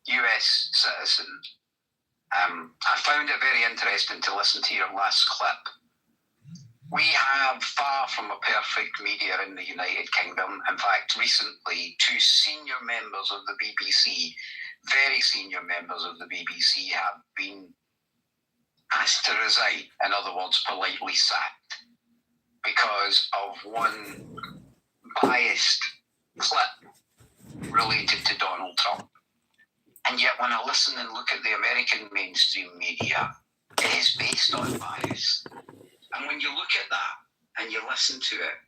US citizen. I found it very interesting to listen to your last clip. We have far from a perfect media in the United Kingdom. In fact, recently, two senior members of the BBC, very senior members of the BBC, have been asked to resign, in other words, politely sacked, because of one biased clip related to Donald Trump. And yet when I listen and look at the American mainstream media, it is based on bias. And when you look at that and you listen to it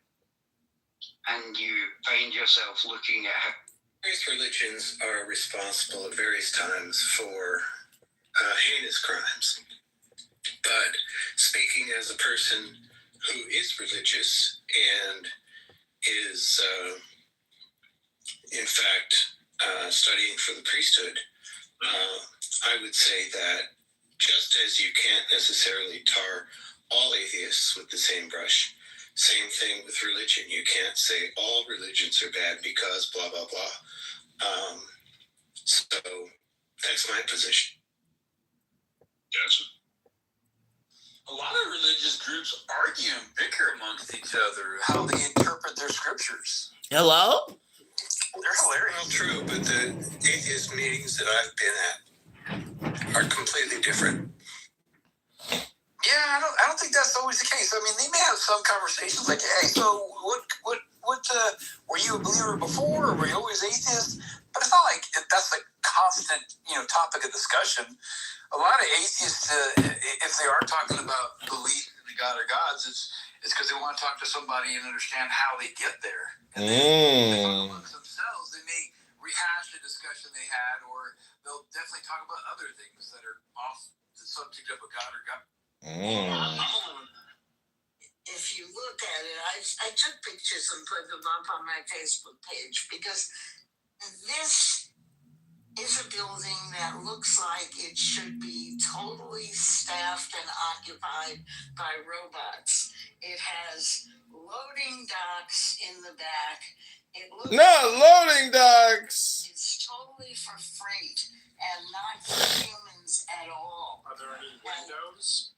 and you find yourself looking at how various religions are responsible at various times for heinous crimes. But speaking as a person who is religious and is, in fact, studying for the priesthood, I would say that just as you can't necessarily tar all atheists with the same brush, same thing with religion. You can't say all religions are bad because blah, blah, blah. So that's my position. Gotcha. A lot of religious groups argue and bicker amongst each other how they interpret their scriptures. Hello? They're hilarious. Well, true, but the atheist meetings that I've been at are completely different. Yeah, I don't think that's always the case. I mean, they may have some conversations like, "Hey, so what? Were you a believer before, or were you always atheist?" But it's not like that's a constant, topic of discussion. A lot of atheists, if they are talking about belief in the God or gods, it's because they want to talk to somebody and understand how they get there. And then amongst themselves, they may rehash a discussion they had, or they'll definitely talk about other things that are off the subject of a God or God. If you look at it, I took pictures and put them up on my Facebook page because this is a building that looks like it should be totally staffed and occupied by robots. It has loading docks in the back. It looks loading docks. It's totally for freight and not for humans at all. Are there any windows?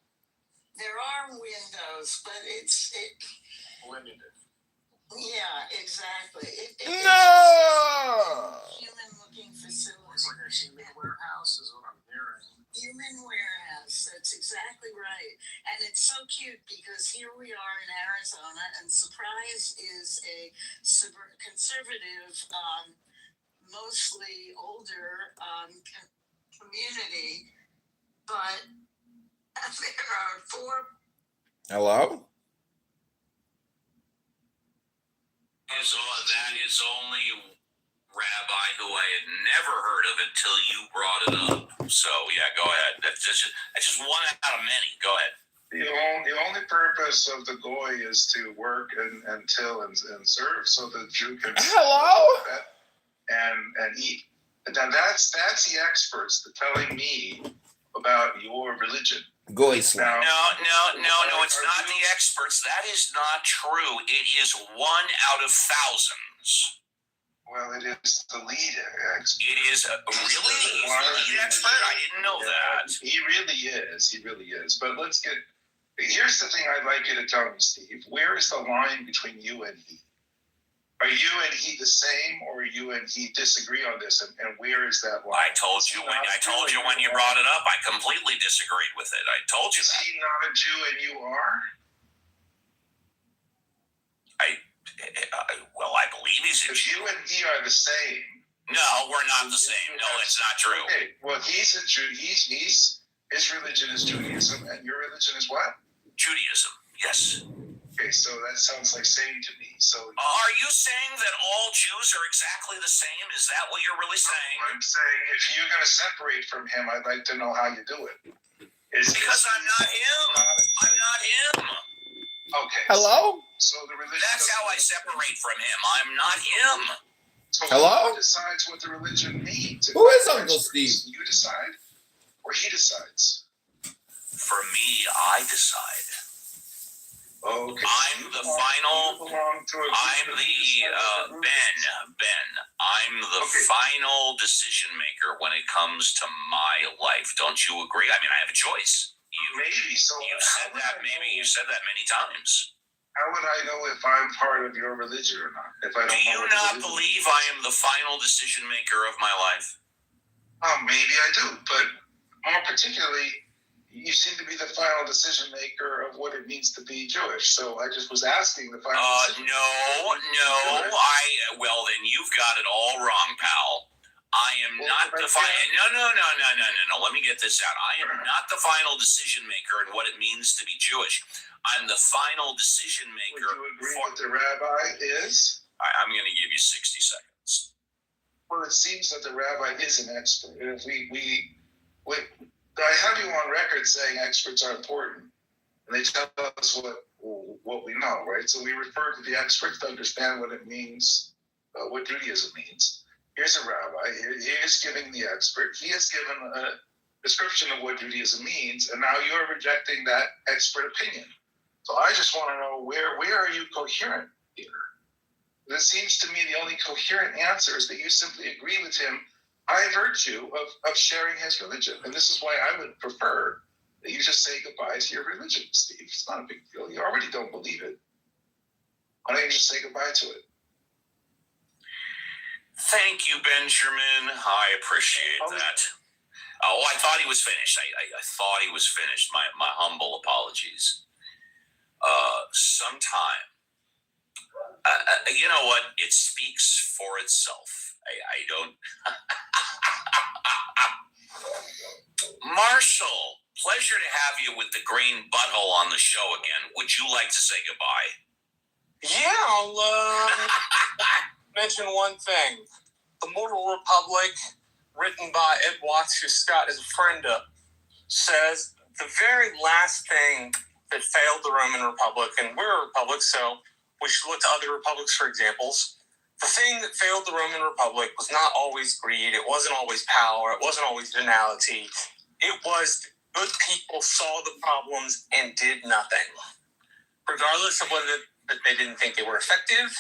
There are windows, but it's limited. Yeah, exactly. It's No! Human-looking facility. It's like a human warehouse is what I'm hearing. Human warehouse. That's exactly right. And it's so cute because here we are in Arizona, and Surprise is a conservative, mostly older community, but there are 4. Hello? And so that is only rabbi who I had never heard of until you brought it up. So yeah, go ahead. That's just one out of many. Go ahead. The only purpose of the goy is to work and till and serve, so the Jew can and eat. And now that's the experts telling me about your religion. Goy slang. No, it's not the experts. That is not true. It is 1 out of thousands. Well, it is the lead expert. It is really? He's the lead expert? I didn't know that. He really is. But here's the thing I'd like you to tell me, Steve. Where is the line between you and he? Are you and he the same, or you and he disagree on this? And where is that line? I told you when you brought it up. I completely disagreed with it. I told you that. Is he not a Jew and you are? I believe he's a Jew. You and he are the same. No, we're not the same. No, it's not true. Okay, well, he's a Jew. His religion is Judaism, and your religion is what? Judaism, yes. Okay, so that sounds like same to me. So, are you saying that all Jews are exactly the same? Is that what you're really saying? I'm saying if you're going to separate from him, I'd like to know how you do it. Because I'm not him. I'm not him. Okay. Hello? So the religion. That's how I separate from him. I'm not him. So hello? Who decides what the religion means? Who is Uncle Steve? You decide, or he decides? For me, I decide. Okay. I'm the final. I'm the Ben. I'm the final decision maker when it comes to my life. Don't you agree? I mean, I have a choice. Maybe so. You've said that. Maybe you said that many times. How would I know if I'm part of your religion or not? If I don't. Do you not believe I am the final decision maker of my life? Oh, maybe I do, but more particularly, you seem to be the final decision maker of what it means to be Jewish. So I just was asking the final decision. No. Well, then you've got it all wrong, pal. I am not the final. No. Let me get this out. I am not the final decision maker in what it means to be Jewish. I'm the final decision maker. Would you agree with the rabbi is? I'm going to give you 60 seconds. Well, it seems that the rabbi is an expert. And if I have you on record saying experts are important, and they tell us what we know, right? So we refer to the experts to understand what it means, what Judaism means. Here's a rabbi. He is giving the expert. He has given a description of what Judaism means, and now you're rejecting that expert opinion. So I just want to know where are you coherent here? It seems to me the only coherent answer is that you simply agree with him by virtue of sharing his religion. And this is why I would prefer that you just say goodbye to your religion, Steve. It's not a big deal. You already don't believe it. Why don't you just say goodbye to it? Thank you, Benjamin. I appreciate that. Oh, I thought he was finished. I thought he was finished. My humble apologies. Sometime. You know what? It speaks for itself. I don't. Marshall, pleasure to have you with the green butthole on the show again. Would you like to say goodbye? Yeah, I'll mention one thing. The Mortal Republic, written by Ed Watts, who Scott is a friend of, says the very last thing that failed the Roman Republic, and we're a republic, so we should look to other republics for examples. The thing that failed the Roman Republic was not always greed, it wasn't always power, it wasn't always venality. It was good people saw the problems and did nothing. Regardless of whether they didn't think they were effective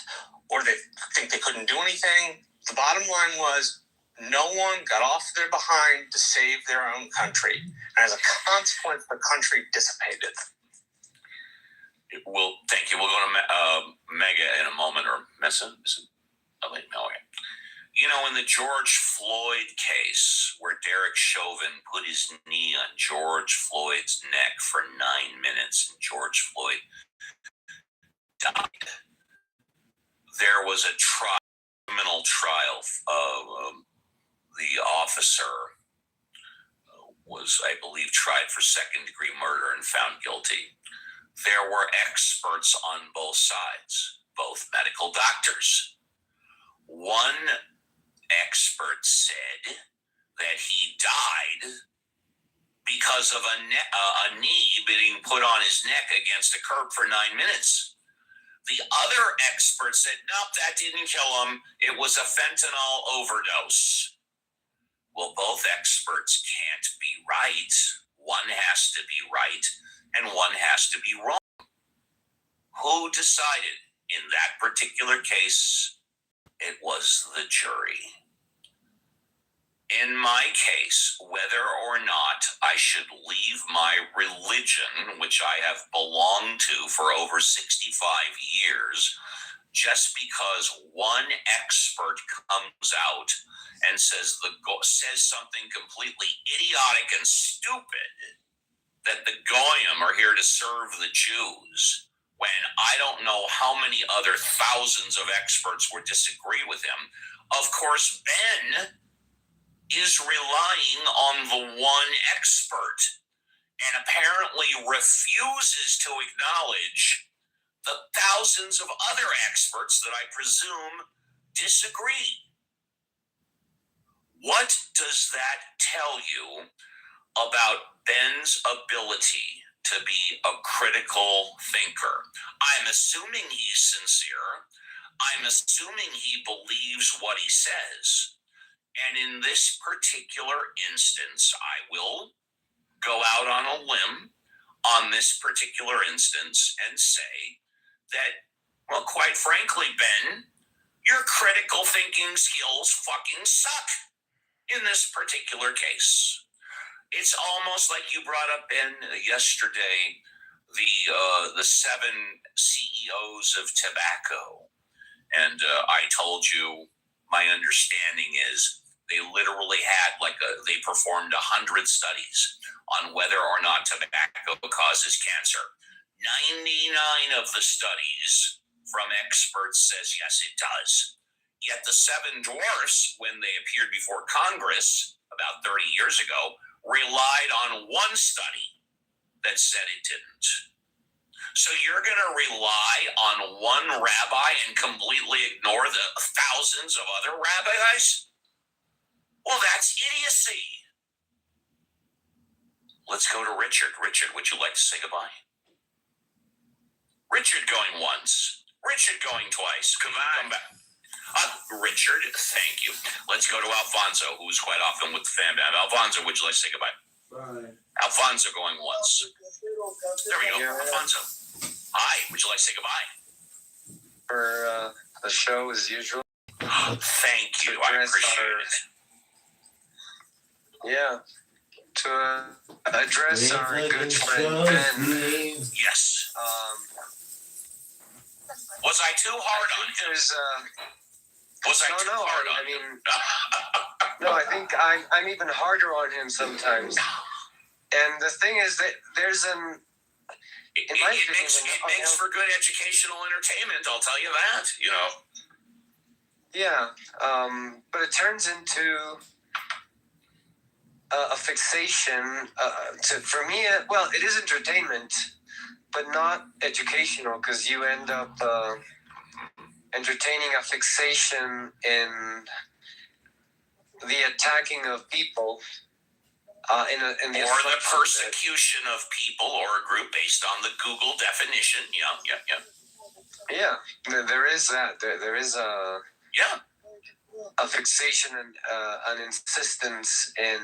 or they think they couldn't do anything, the bottom line was no one got off their behind to save their own country. And as a consequence, the country dissipated. Well, thank you. We'll go to Mega in a moment, or Mesa. Okay. You know, in the George Floyd case, where Derek Chauvin put his knee on George Floyd's neck for 9 minutes and George Floyd died, there was a criminal trial. The officer was, I believe, tried for second-degree murder and found guilty. There were experts on both sides, both medical doctors. One expert said that he died because of a knee being put on his neck against a curb for 9 minutes. The other expert said, nope, that didn't kill him. It was a fentanyl overdose. Well, both experts can't be right. One has to be right and one has to be wrong. Who decided? In that particular case, it was the jury. In my case, whether or not I should leave my religion, which I have belonged to for over 65 years, just because one expert comes out and says something completely idiotic and stupid, that the Goyim are here to serve the Jews, when I don't know how many other thousands of experts would disagree with him. Of course, Ben is relying on the one expert and apparently refuses to acknowledge the thousands of other experts that I presume disagree. What does that tell you about Ben's ability to be a critical thinker? I'm assuming he's sincere. I'm assuming he believes what he says. And in this particular instance, I will go out on a limb. on this particular instance and say that, well, quite frankly, Ben, your critical thinking skills fucking suck in this particular case. It's almost like you brought up, Ben, yesterday, the 7 CEOs of tobacco. And I told you my understanding is they literally had they performed 100 studies on whether or not tobacco causes cancer. 99 of the studies from experts says yes, it does. Yet the 7 dwarfs, when they appeared before Congress about 30 years ago, relied on one study that said it didn't. So you're going to rely on one rabbi and completely ignore the thousands of other rabbis? Well, that's idiocy. Let's go to Richard. Richard, would you like to say goodbye? Richard going once. Richard going twice. Goodbye. Come back. Richard, thank you. Let's go to Alfonso, who's quite often with the fam. Alfonso, would you like to say goodbye? Bye. Alfonso going once. There we go. Alfonso. Hi, would you like to say goodbye? For the show as usual. Thank you. I appreciate it. Yeah. To address our good friend Ben. Yes. Was I too hard on him? Was I too hard on him? No, I think I'm even harder on him sometimes. And the thing is that there's an... It makes for good educational entertainment, I'll tell you that, you know. Yeah, but it turns into a fixation. For me, well, it is entertainment, but not educational, because you end up entertaining a fixation in the attacking of people. In the persecution of people or a group based on the Google definition. Yeah. There is that. There is a fixation and an insistence in.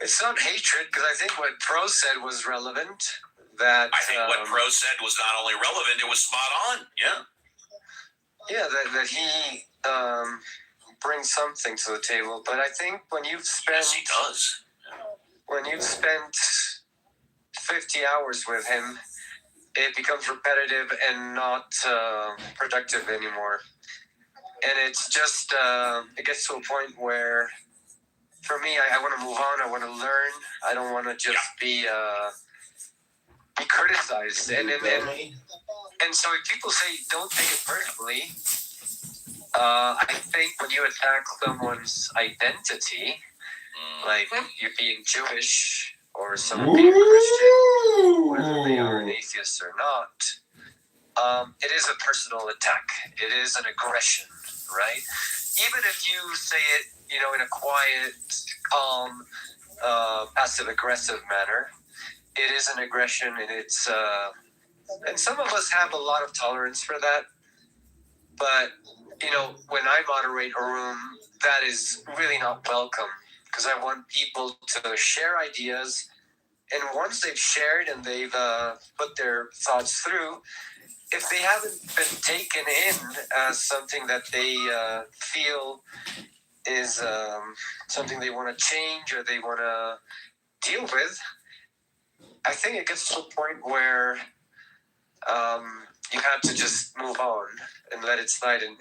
It's not hatred, because I think what Pro said was relevant. I think what Pro said was not only relevant; it was spot on. Yeah. Yeah, that he. Bring something to the table, but I think when you've spent yes, he does. When you've spent 50 hours with him, it becomes repetitive and not productive anymore. And it's just it gets to a point where, for me, I want to move on. I want to learn. I don't want to just be criticized. And so if people say don't take it personally. I think when you attack someone's identity, like you being Jewish or someone being Christian, whether they are an atheist or not, it is a personal attack. It is an aggression, right? Even if you say it, in a quiet, calm, passive-aggressive manner, it is an aggression, and it's and some of us have a lot of tolerance for that, but when I moderate a room, that is really not welcome, because I want people to share ideas, and once they've shared and they've put their thoughts through, if they haven't been taken in as something that they feel is something they want to change or they want to deal with, I think it gets to a point where you have to just move on and let it slide and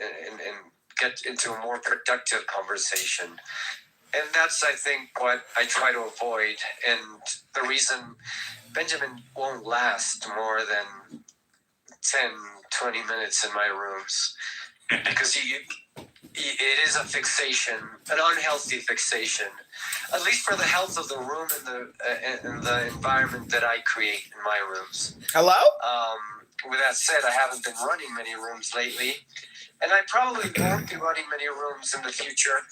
get into a more productive conversation. And that's, I think, what I try to avoid. And the reason Benjamin won't last more than 10, 20 minutes in my rooms, because it is a fixation, an unhealthy fixation, at least for the health of the room and the environment that I create in my rooms. Hello? With that said, I haven't been running many rooms lately, and I probably won't be running many rooms in the future,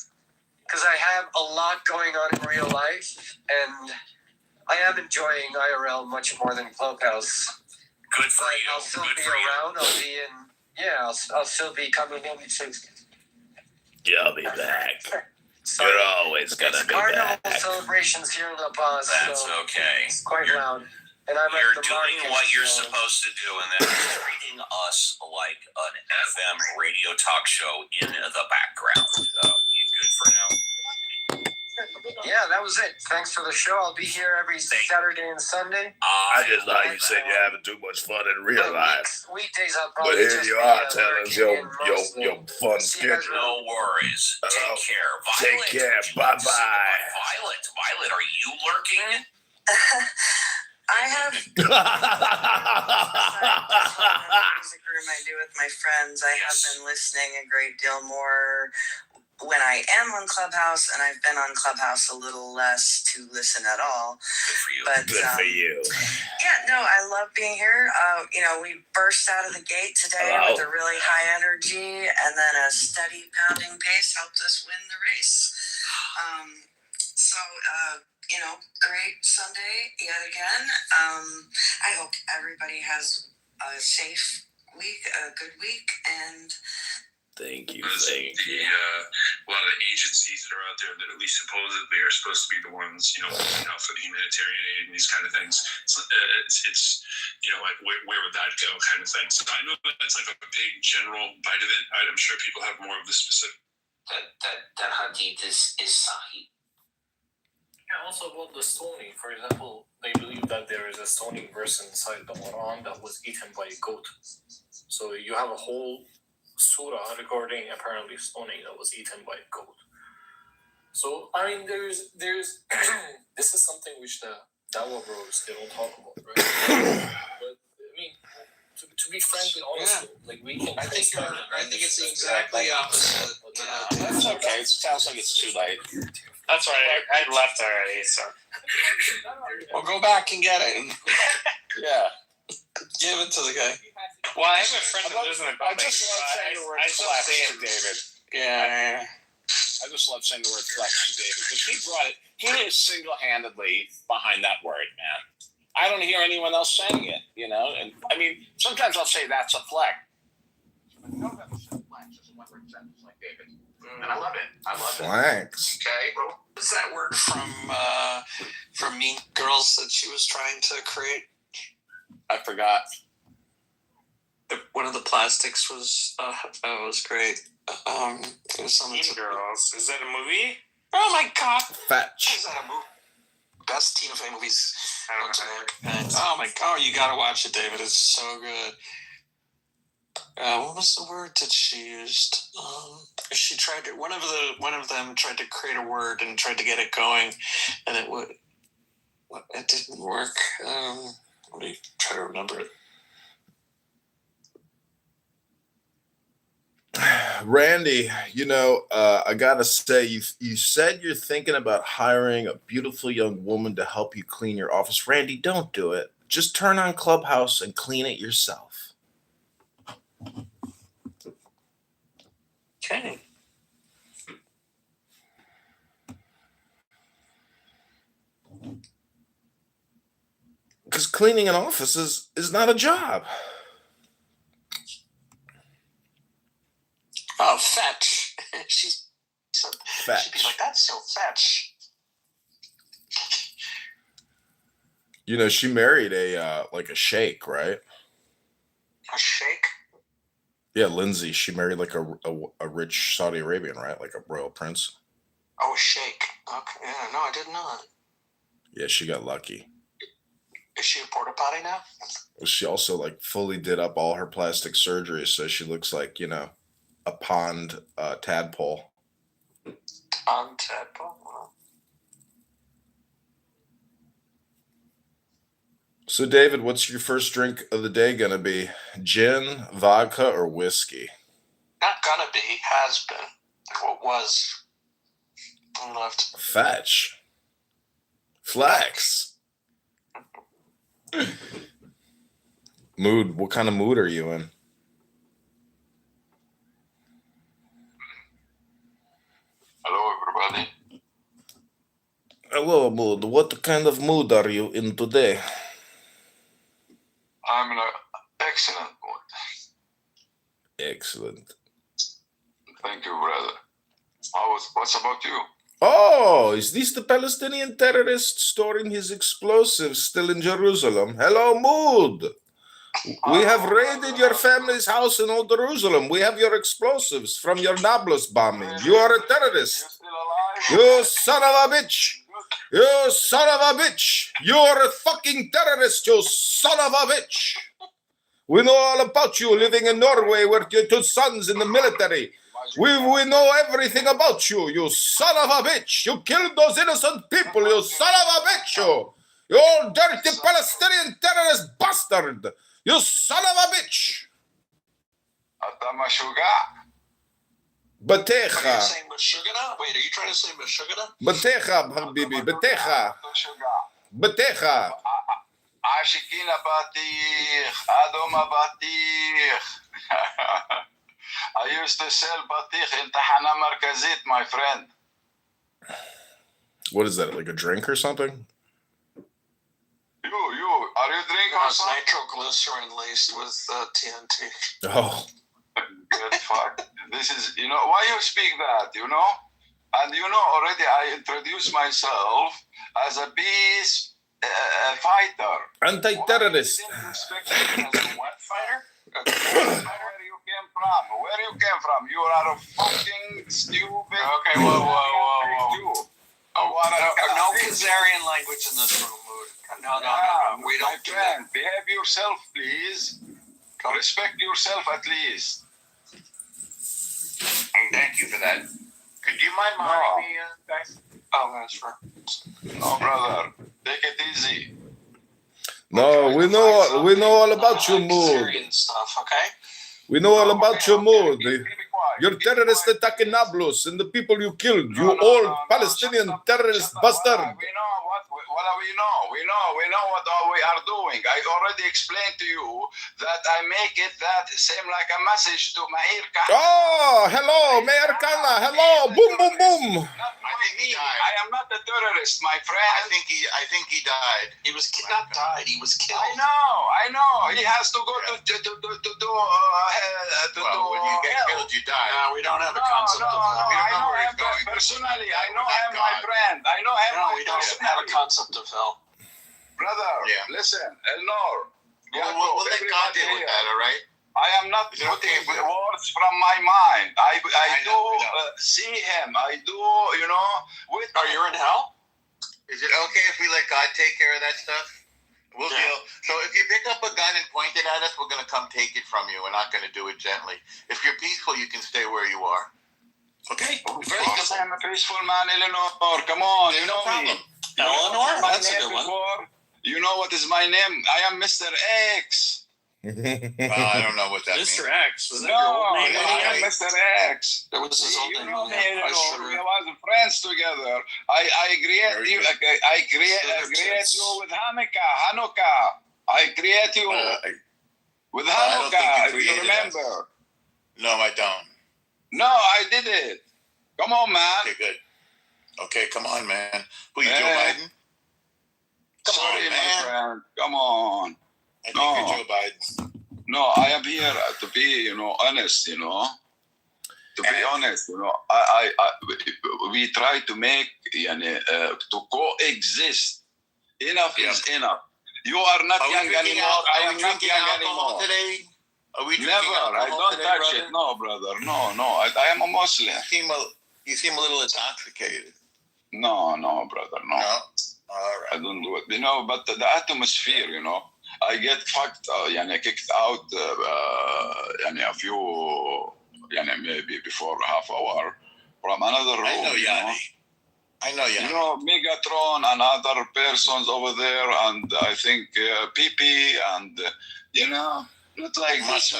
because I have a lot going on in real life, and I am enjoying IRL much more than Clubhouse. Good for you. I'll still be around. I'll be in. Yeah, I'll still be coming in. I'll be back. So You're always gonna it's be carnival back. celebrations here in La Paz. That's so okay. It's quite loud. And I'm You're at the doing market, what you're so- supposed to do, and that is treating us like an FM radio talk show in the background. You good for now? Yeah, that was it. Thanks for the show. I'll be here every Saturday and Sunday. I just thought you love said that. you're having too much fun in real life. Weekdays I'll But probably here just you be, are telling us lurking in your mostly. fun See you guys schedule. No worries. Hello. Take care. Take Violet, care. would you like to say Bye-bye. goodbye? Violet, are you lurking? I have besides the music room I do with my friends, I have been listening a great deal more when I am on Clubhouse, and I've been on Clubhouse a little less to listen at all. Good for you. But Good for you. yeah, no, I love being here. We burst out of the gate today Hello. with a really high energy, and then a steady pounding pace helped us win the race. Great Sunday yet again. I hope everybody has a safe week, a good week, and Thank you. A lot of the agencies that are out there that at least supposedly are supposed to be the ones, looking out for the humanitarian aid and these kind of things. It's like where would that go kind of thing. So I know that's like a big general bite of it. I'm sure people have more of the specific. That hadith is sahih. Yeah, also about the stoning. For example, they believe that there is a stoning verse inside the Quran that was eaten by a goat. So you have a whole surah regarding apparently stoning that was eaten by a goat. So I mean, there's this is something which the Dawah bros they don't talk about, right? But I mean, to be frankly honest, like we can. I think it's the exactly opposite. That's okay. It sounds like it's too late. That's right. I left already, so. Well, go back and get it. Yeah. Give it to the guy. Well, I have a friend that lives in a I building. just love saying the word I still flex see to it. David. Yeah. I just love saying the word flex to David because he brought it. He is single-handedly behind that word, man. I don't hear anyone else saying it, And I mean, sometimes I'll say that's a flex. No, that's a flex. It's a one-word sentence like David, and I love it. Flanks. Okay. What was that word from Mean Girls that she was trying to create? I forgot. One of the plastics was great. It was something. Mean Girls. Is that a movie? Oh my God! Fetch. Is that a movie? Best Tina Fey movies. I don't know. Oh my God! You gotta watch it, David. It's so good. What was the word that she used? She tried to. One of them tried to create a word and tried to get it going, and it didn't work. Let me try to remember it. Randy, I gotta say, you said you're thinking about hiring a beautiful young woman to help you clean your office. Randy, don't do it. Just turn on Clubhouse and clean it yourself. Okay. Because cleaning an office is not a job. Oh, fetch. She'd Fetch. be like, that's so fetch. She married a sheikh, right? A shake? Yeah, Lindsay. She married like a rich Saudi Arabian, right? Like a royal prince. Oh, shake. Okay. Yeah, no, I did not. Yeah, she got lucky. Is she a porta potty now? She also fully did up all her plastic surgery, so she looks like a pond tadpole. On tadpole? Wow. So, David, what's your first drink of the day gonna be? Gin, vodka, or whiskey? Not gonna be. Has been. What was? I left. Fetch. Flex. Mood. What kind of mood are you in? Hello, everybody. Hello, mood. What kind of mood are you in today? I'm in an excellent mood. Excellent. Thank you, brother. What's about you? Oh, is this the Palestinian terrorist storing his explosives still in Jerusalem? Hello, Mood. We have raided your family's house in Old Jerusalem. We have your explosives from your Nablus bombing. You are a terrorist. You son of a bitch. You son of a bitch. You're a fucking terrorist, you son of a bitch. We know all about you living in Norway with your two sons in the military. We know everything about you, you son of a bitch. You killed those innocent people, you son of a bitch, you. You old dirty Palestinian terrorist bastard. You son of a bitch. Batecha. Wait, are you trying to say Meshuggah? Batecha, Habibi. Batecha. Batecha. عاشقين بطيخ أدوم بطيخ I used to sell بطيخ in تحنة مركزيت, my friend. What is that, like a drink or something? You, are you drinking something? Nitroglycerin laced with TNT. Oh. Good fuck. This is, why you speak that, And already I introduced myself as a peace fighter. Anti-terrorist. What fighter? Where you came from? You are a fucking stupid. Okay, whoa. No Khazarian language in this room, Mood. No. We don't do that. Behave yourself, please. Respect yourself at least. Thank you for that. Could you mind minding me, guys? Oh, that's right. No, brother. Take it easy. No, we know all about your mood. Stuff, okay? We know all about your mood. Your terrorist attack in Nablus and the people you killed. You old Palestinian terrorist bastard. We know what we are doing. I already explained to you that I make it that same like a message to Meir Kahane. Oh, hello, Meir Kahane. Hello, boom, boom, boom. I am not a terrorist, my friend. I think he died. He was not died. He was killed. I know. He has to go to when you get killed, you die. No, we don't have a concept of hell. We don't know where he's going. Personally, I know him, my friend. I know him. No, we don't have a concept of hell. Brother, listen, Elnor. We'll let God deal with that, all right? I am not putting words from my mind. I do see him. I do, Are you in hell? Is it okay if we let God take care of that stuff? We'll deal. So if you pick up a gun and point it at us, we're going to come take it from you. We're not going to do it gently. If you're peaceful, you can stay where you are. Okay. Very good. I'm a peaceful man, Eleanor. Come on, you know me. Eleanor? That's a good one. You know what is my name? I am Mr. X. I don't know what that means. Mr. X. Was that your old name? I am Mr. X. That was his old name. We were friends together. I create you. I create you with Hanukkah. I create you with Hanukkah. If you remember. No, I don't. No, I did it. Come on, man. Okay, good. Okay, come on, man. Who, you Joe Biden? Sorry, my friend. Come on. I think you're Joe Biden. No, I am here to be, honest, To be honest, we try to make, to coexist. Enough is enough. You are not young anymore. I am not young anymore. Today? Are we Never. I don't touch brother? it. No, brother. No. I am a Muslim. You seem a little intoxicated. No, brother. No. All right. I don't do it. But the atmosphere, I get fucked, kicked out, a few, maybe before half hour from another room. I know Yanni. Megatron and other persons over there, and I think PP, and not like this. I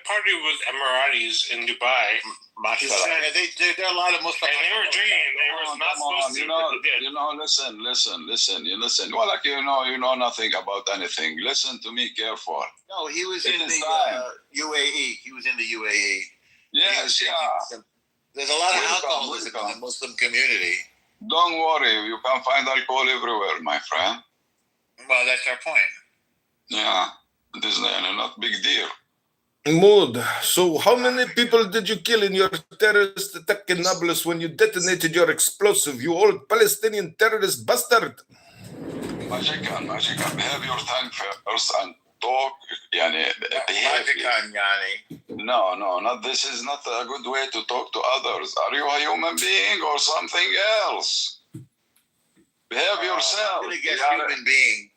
partied with Emiratis in Dubai. There are a lot of Muslims. And they were drinking. They were not supposed to. Listen. Well, like you know nothing about anything. Listen to me careful. No, he was in the UAE. He was in the UAE. Yes, There's a lot of alcoholism in the Muslim community. Don't worry, you can find alcohol everywhere, my friend. Well, that's our point. Yeah, it is not big deal. Mood. So how many people did you kill in your terrorist attack in Nablus when you detonated your explosive, you old Palestinian terrorist bastard? Majikan, behave your time first and talk. No, not this is not a good way to talk to others. Are you a human being or something else? Behave yourself. I'm gonna guess human being.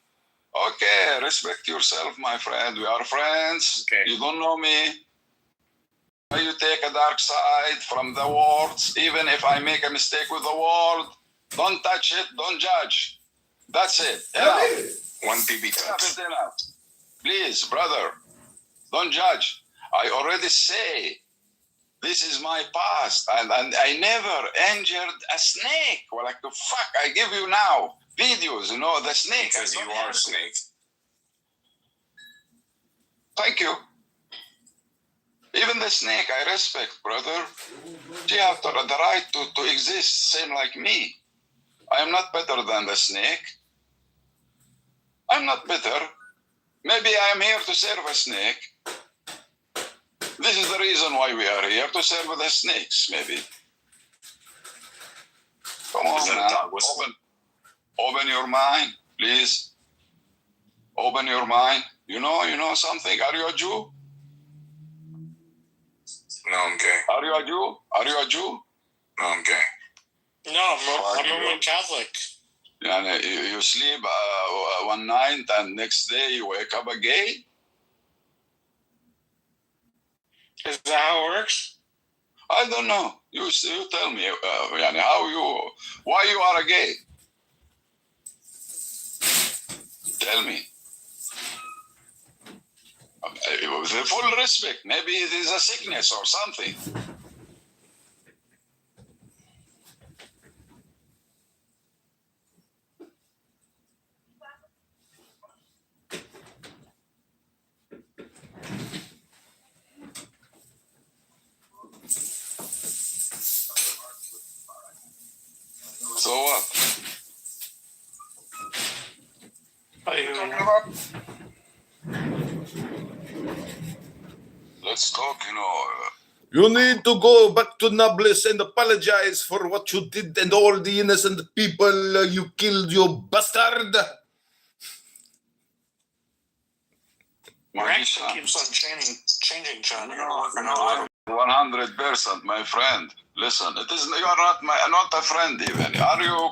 Okay, respect yourself, my friend. We are friends. Okay. You don't know me. You take a dark side from the words. Even if I make a mistake with the word, don't touch it, don't judge. That's it. Enough. One BB touch. Enough. Please, brother, don't judge. I already say this is my past, and I never injured a snake. Well, like the fuck, I give you now videos, the snake. Because you are a snake. Thank you. Even the snake, I respect, brother. She has the right to exist, same like me. I am not better than the snake. I'm not better. Maybe I am here to serve a snake. This is the reason why we are here, to serve the snakes, maybe. Come on, man. Open your mind, please. Open your mind. You know something? Are you a Jew? No, I'm gay. Are you a Jew? Are you a Jew? No, I'm gay. No, I'm Roman Catholic. You sleep one night and next day you wake up a gay? Is that how it works? I don't know. You tell me why you are a gay? Tell me. With full respect, maybe it is a sickness or something. So what? What are you talking about? Let's talk, You need to go back to Nablus and apologize for what you did and all the innocent people you killed, you bastard. Your accent keeps on changing, John. You're working on 100%, my friend. Listen, you are not a friend even. Are you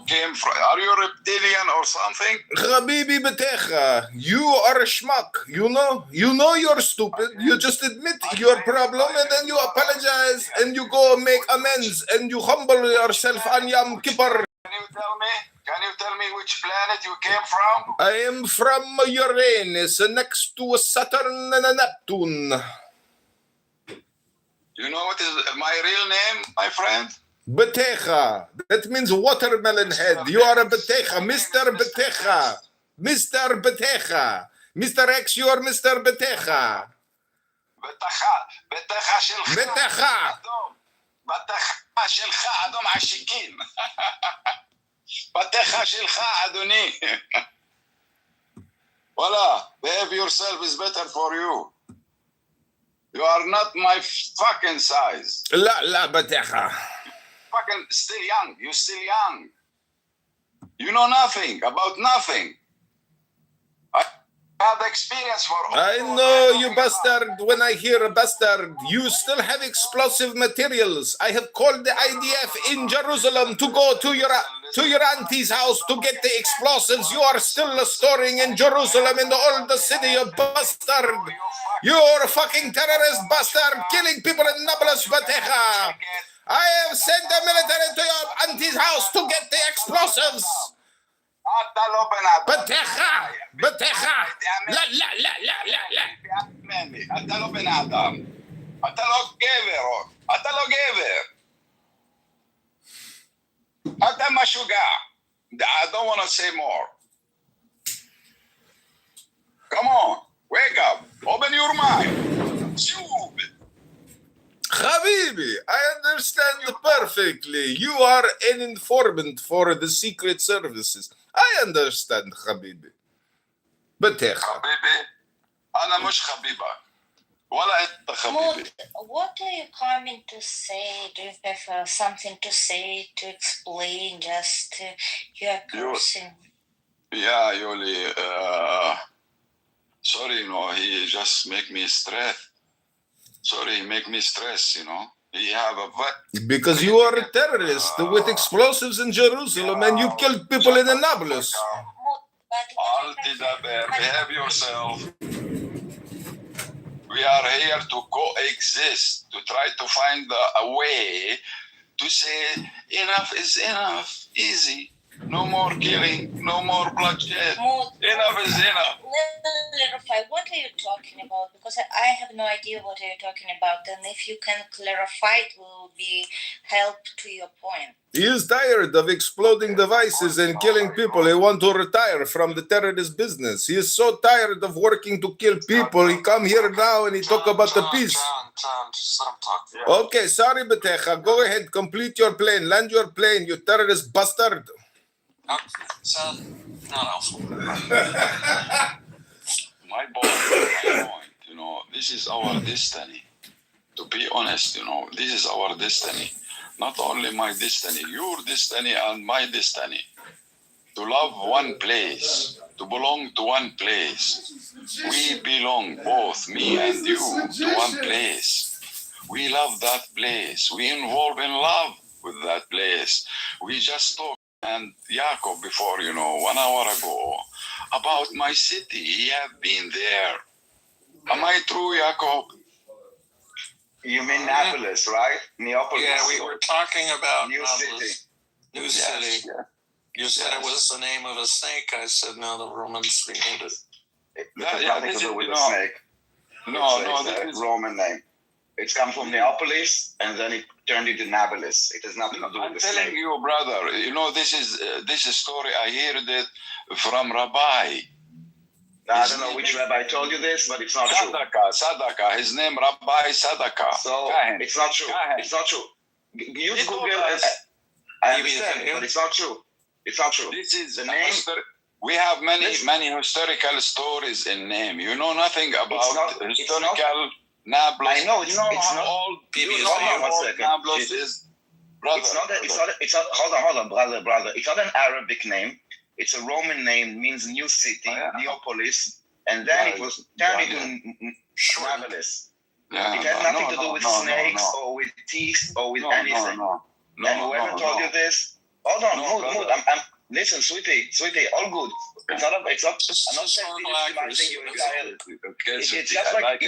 reptilian or something? Habibi Betecha, you are a schmuck. You know you're stupid. You just admit your problem and then you apologize and you go make amends and you humble yourself on Yom Kippur. Can you tell me which planet you came from? I am from Uranus, next to Saturn and Neptune. You know what is my real name, my friend? Betecha. That means watermelon head. You are a Betecha, Mr. Betecha. Mr. Betecha. Mr. X, you are Mr. Betecha. Betecha שלך. Betecha. betecha שלך אדום עשיקים. betecha שלך אדוני. Voila, behave yourself is better for you. You are not my fucking size. La Betecha. Fucking still young. You're still young. You know nothing about nothing. I have experience for all. I know you bastard. When I hear a bastard, you still have explosive materials. I have called the IDF in Jerusalem to go to your auntie's house to get the explosives you are still storing in Jerusalem in the old city, you bastard. You're a fucking terrorist bastard killing people in Nablus, Betecha. I have sent the military to your auntie's house to get the explosives. Betecha. La. אתה לא בן אדם. אתה לא גבר. אתה לא גבר. אתה משוגע. I don't want to say more. Come on. Wake up. Open your mind. Stupid. Habibi, I understand perfectly. You are an informant for the secret services. I understand, Habibi. Betecha. حبيبي أنا مش حبيبك. Mood, what are you coming to say? Do you have something to say, to explain? Just you are cursing. Yeah, Yoli. Sorry, he just make me stress. Sorry, he make me stress, He have a Because you are a terrorist with explosives in Jerusalem and you killed people in Nablus. Behave yourself. We are here to coexist, to try to find a way to say enough is enough. Easy. No more killing, no more bloodshed. Enough is enough. Clarify, what are you talking about? Because I have no idea what you're talking about. And if you can clarify, it will be help to your point. He is tired of exploding devices and killing people. He wants to retire from the terrorist business. He is so tired of working to kill people. He come here now and he talk about the peace. John, just let him talk. Okay, sorry, Betecha. Go ahead, complete your plane. Land your plane, you terrorist bastard. So, no. My point, this is our destiny. To be honest, this is our destiny. Not only my destiny, your destiny and my destiny. To love one place, to belong to one place. We belong, both me and you, to one place. We love that place. We involve in love with that place. We just talked and Jacob before, 1 hour ago, about my city. He have been there. Am I true, Jacob? You mean Neapolis, right? Neapolis. Yeah, we were talking about New City. New City. Yeah. You said it was the name of a snake. I said, no, the Romans renamed it. It has nothing to do with the snake. It's a Roman name. It comes from Neapolis, and then it turned into Nablus. It has nothing to do with the snake. I'm telling you, brother, this story, I heard it from Rabbi. I don't know which rabbi told you this, but it's not true. Sadaka. His name Rabbi Sadaka. So it's not true. It's not true. Use Google. I understand, but it's not true. It's not true. This is the name. We have many historical stories in name. You know nothing about historical Nablus. I know it's not. All Nablus is. Brother, it's not. Hold on, brother. It's not an Arabic name. It's a Roman name, means new city, Neapolis, and then it was turned into Nablus. It has nothing to do with snakes or with teeth or with anything. And whoever told you this, hold on, mood. Listen, sweetie, all good. It's not. I'm not saying you entirely. It's just like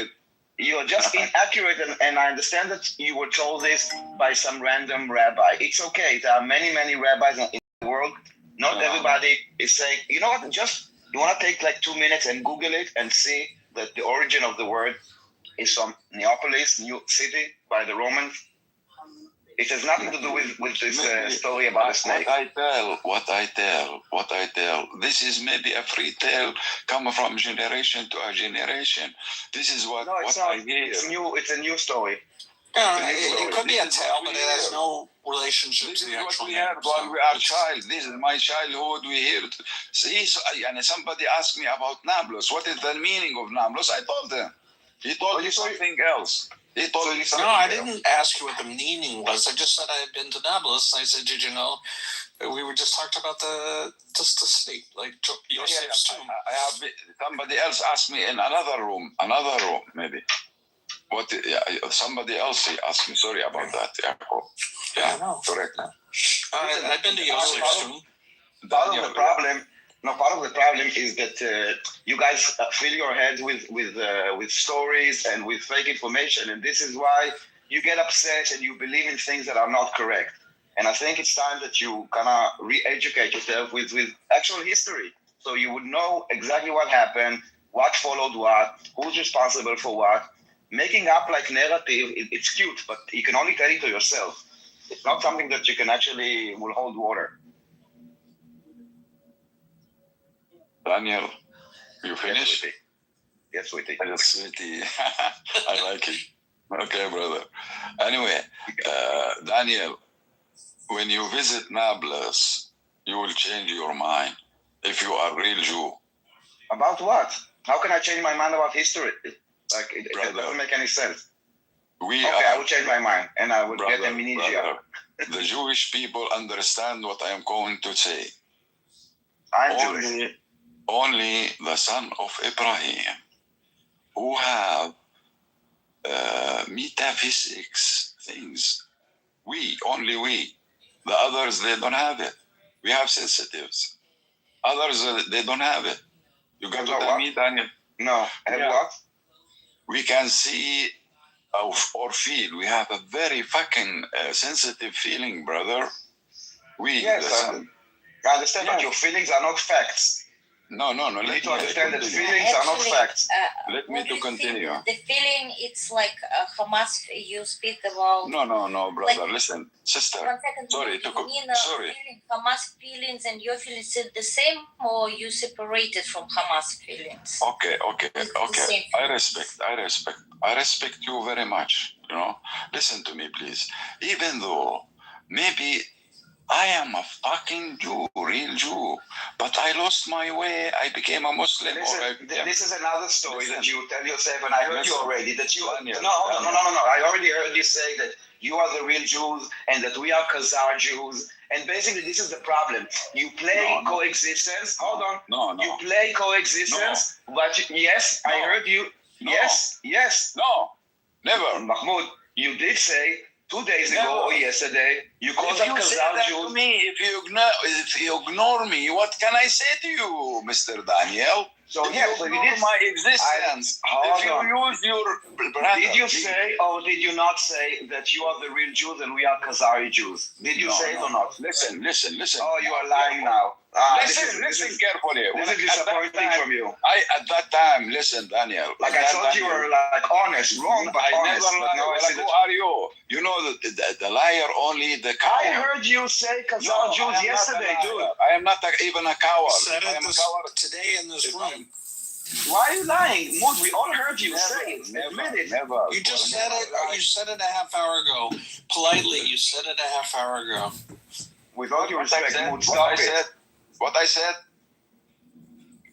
you're just inaccurate, and I understand that you were told this by some random rabbi. It's okay. There are many rabbis in the world. Not everybody is saying, you know what, you want to take like 2 minutes and Google it and see that the origin of the word is from Neapolis, new city, by the Romans. It has nothing to do with this story about a snake. What I tell. This is maybe a free tale coming from generation to a generation. This is what I hear. It's a new story. It could be a tale, but it has no relationship to the actual name. While we are child. This is my childhood. We hear it. See, and somebody asked me about Nablus. What is the meaning of Nablus? I told them. He told me something else. No, I didn't ask you what the meaning was. I just said I had been to Nablus. I said, did you know? We were just talking about the sleep, like Yosef's tomb. Somebody else asked me in another room, maybe. Somebody else asked me. Sorry about that, Jacob. Yeah, no, correct. No. I've been to Yosef's tomb. Part of the problem is that you guys fill your head with stories and with fake information, and this is why you get upset and you believe in things that are not correct. And I think it's time that you kind of re-educate yourself with actual history, so you would know exactly what happened, what followed what, who's responsible for what. Making up like narrative, it's cute, but you can only tell it to yourself. It's not something that you can actually will hold water. Daniel, you finished? Yes, sweetie. Yes, sweetie. I like it. Okay, brother. Anyway, Daniel, when you visit Nablus, you will change your mind if you are a real Jew. About what? How can I change my mind about history? Like it doesn't make any sense. We I will change my mind and I will get a brother, the Jewish people understand what I am going to say. I'm Jewish. Only the son of Abraham who have metaphysics things. Only we. The others, they don't have it. We have sensitives. Others, they don't have it. You got what I mean, Daniel? No. What? We can see or feel. We have a very fucking sensitive feeling, brother. Yes, I understand, but your feelings are not facts. No. You need to understand that feelings are not facts. Let me to continue. The feeling, it's like Hamas. You speak about. No, brother. Like, listen, sister. 1 second. Sorry. Sorry. Hamas feelings and your feelings are the same, or you separated from Hamas feelings? Okay. I respect you very much. You know, listen to me, please. Even though maybe I am a fucking Jew, real Jew, but I lost my way. I became a Muslim. This is another story that you tell yourself, and I heard you already. That you No. I already heard you say that you are the real Jews and that we are Khazar Jews. And basically, this is the problem. You play coexistence. Hold on. No. You play coexistence, but yes, I heard you. No. Yes. No, never. Mahmoud, you did say 2 days ago or yesterday, you called them Khazar Jews. If you ignore me, what can I say to you, Mr. Daniel? So you ignore my existence. If you use your brother, did you say or did you not say that you are the real Jews and we are Khazari Jews? Did you say it or not? Listen. Oh, you are lying now. Listen carefully. This is disappointing from you. At that time, listen, Daniel. Like I thought you were like honest, wrong, but honest. But now I see who are you? You know the liar, only the coward. I heard you say Khazar Jews yesterday, dude. I am not even a coward. I am a coward today in this room. Why are you lying? Mood, we all heard you say it. Admit it. Never. You just said it. You said it a half hour ago. Politely, you said it a half hour ago. With all due respect, Mood, stop it. What I said?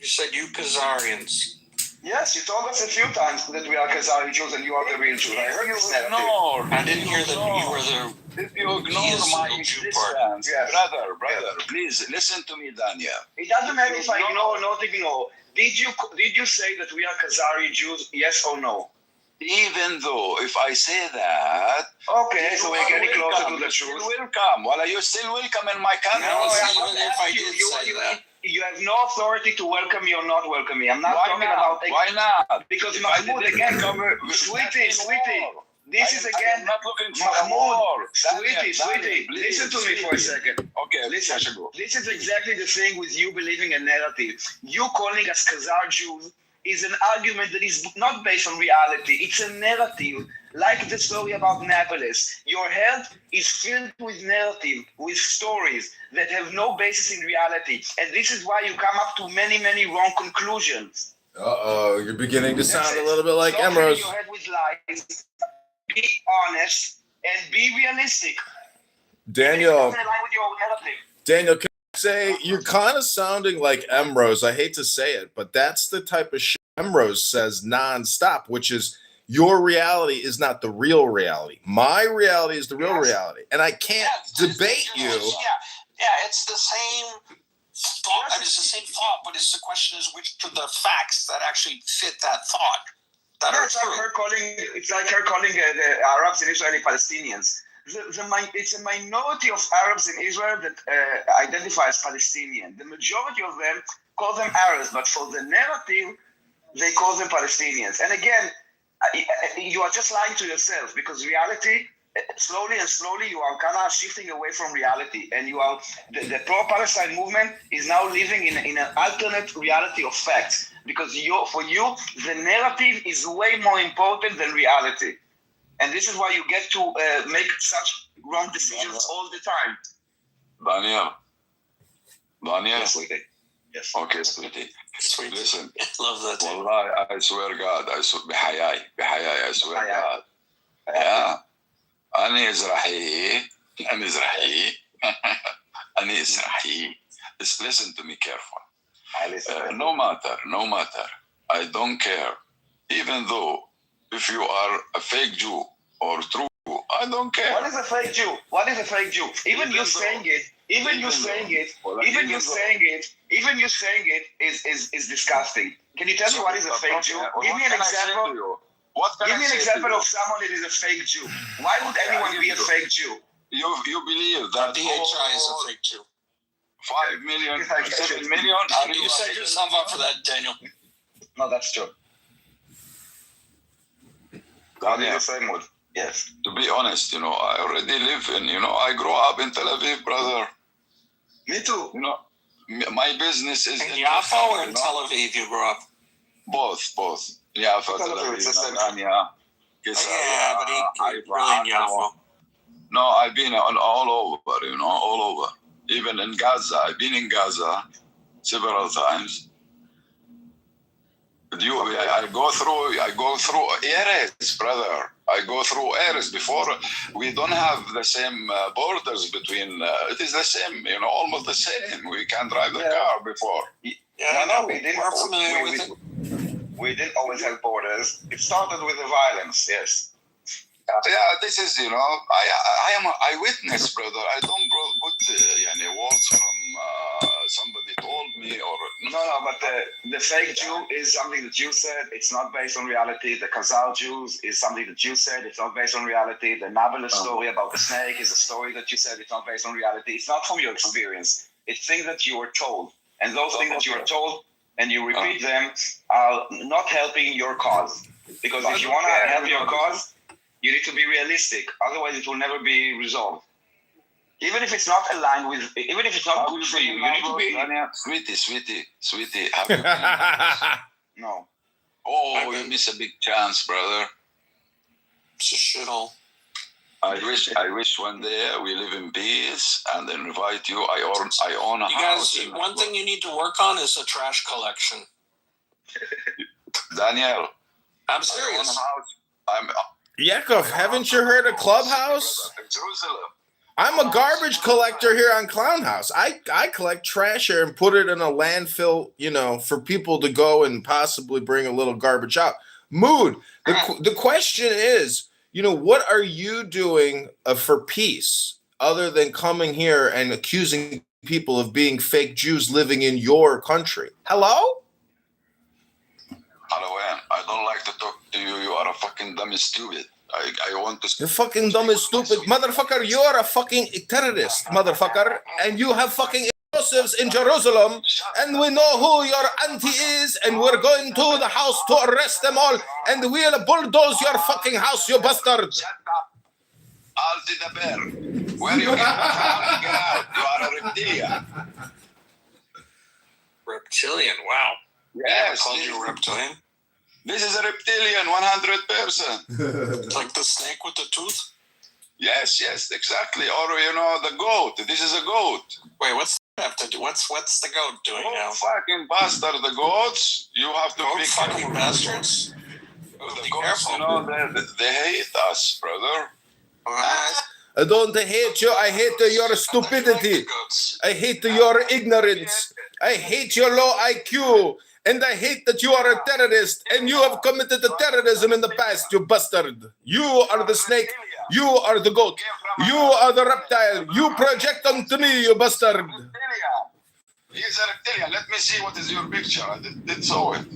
You said you Khazarians. Yes, you told us a few times that we are Khazari Jews and you are the real Jews. I heard you say that. I didn't hear that you were the. If you ignore my existence, brother, please listen to me, Daniel. It doesn't matter if I ignore or not ignore. Did you say that we are Khazari Jews? Yes or no? Even though if I say that, okay, so we're getting closer to the truth. Welcome. Well, are you still welcome in my country? No, even if I did say that. You have no authority to welcome me or not welcome me. I'm not talking about. Why not? Because Mahmoud, again, sweetie. This is again, Mahmoud, sweetie. Listen to me for a second. Okay, listen. This is exactly the thing with you believing a narrative. You calling us Khazar Jews is an argument that is not based on reality. It's a narrative, like the story about Napolis. Your head is filled with narrative, with stories that have no basis in reality. And this is why you come up to many, many wrong conclusions. You're beginning to sound a little bit like Emrose. Your head with lies. Be honest and be realistic. Daniel, can I say you're kind of sounding like Emrose? I hate to say it, but that's the type of shit Emrose says nonstop, which is your reality is not the real reality. My reality is the real reality, and I can't debate you. Yeah, it's the same thought. I mean, it's the same thought, but it's the question is which of the facts that actually fit that thought. It's like her calling the Arabs in Israel Palestinians. It's a minority of Arabs in Israel that identify as Palestinian. The majority of them call them Arabs, but for the narrative, they call them Palestinians. And again, you are just lying to yourself because reality, slowly you are kind of shifting away from reality. And you are the pro-Palestine movement is now living in an alternate reality of facts. Because for you, the narrative is way more important than reality. And this is why you get to make such wrong decisions all the time. Daniel? Yes, sweetie. Yes. Okay, sweetie. Sweet. Listen. Love that. Wallahi, I swear God. I swear God. Yeah. أنا إزراحي. Listen to me carefully. No matter. I don't care. Even though if you are a fake Jew or true. I don't care. What is a fake Jew? What is a fake Jew? Even you saying it is disgusting. Can you tell me what is a fake Jew? Give me an example. Give me an example of someone that is a fake Jew. Why would anyone be a fake Jew? You believe that DHI is a fake Jew. 5 million, 7 million. You set yourself up for that, Daniel. No, that's true. I'll be the same with. Yes. To be honest, I already live in, I grew up in Tel Aviv, brother. Me too. My business is in Jaffa or in Tel Aviv you grew up? Both. Jaffa, Tel Aviv, Netanya, Yeah, but he really in Jaffa. No, I've been all over, all over. Even in Gaza. I've been in Gaza several times. I go through areas, brother. I go through areas before. We don't have the same borders between. It is the same, almost the same. We can drive the car before. No, we didn't. We didn't always have borders. It started with the violence. Yes. Yeah, this is, I am an eyewitness, brother. I don't put words from somebody told me or... No, but the fake Jew is something that you said. It's not based on reality. The Khazar Jews is something that you said. It's not based on reality. The Nabal story about the snake is a story that you said. It's not based on reality. It's not from your experience. It's things that you were told. And those things that you were told and you repeat them are not helping your cause. Because if you want to help your cause... You need to be realistic, otherwise it will never be resolved. Even if it's not aligned with, even if it's not good for you, you need to be. Sweetie, have you been? No. Oh, you miss a big chance, brother. It's a shithole. I wish one day we live in peace and invite you. I own a house. You guys, one thing you need to work on is a trash collection. Daniel. I'm serious. Yaakov, haven't you heard of Clubhouse? I'm a garbage collector here on Clown House. I collect trash here and put it in a landfill, for people to go and possibly bring a little garbage out. Mood, the question is, what are you doing for peace other than coming here and accusing people of being fake Jews living in your country? Hello? Halloween, I don't like to talk to you. You are a fucking dumb and stupid. I want to... You're fucking dumb and stupid. Motherfucker, you are a fucking terrorist, motherfucker. And you have fucking explosives in Jerusalem. And we know who your auntie is. And we're going to the house to arrest them all. And we'll bulldoze your fucking house, you bastard. Shut up. Alti the bear. Where you get out? Get out. You are a reptilian. Reptilian, wow. Yes. I called you a reptilian. This is a reptilian, 100%. Like the snake with the tooth? Yes, exactly. Or, the goat. This is a goat. Wait, what's that have to do? What's the goat doing now? Fucking bastard, the goats. You have to be fucking bastards. The goats, they hate us, brother. I don't hate you. I hate your stupidity. I hate your ignorance. I hate your low IQ. And I hate that you are a terrorist and you have committed terrorism in the past, you bastard. You are the snake. You are the goat. You are the reptile. You project onto me, you bastard. He's a reptilian. Let me see what is your picture. I did saw it.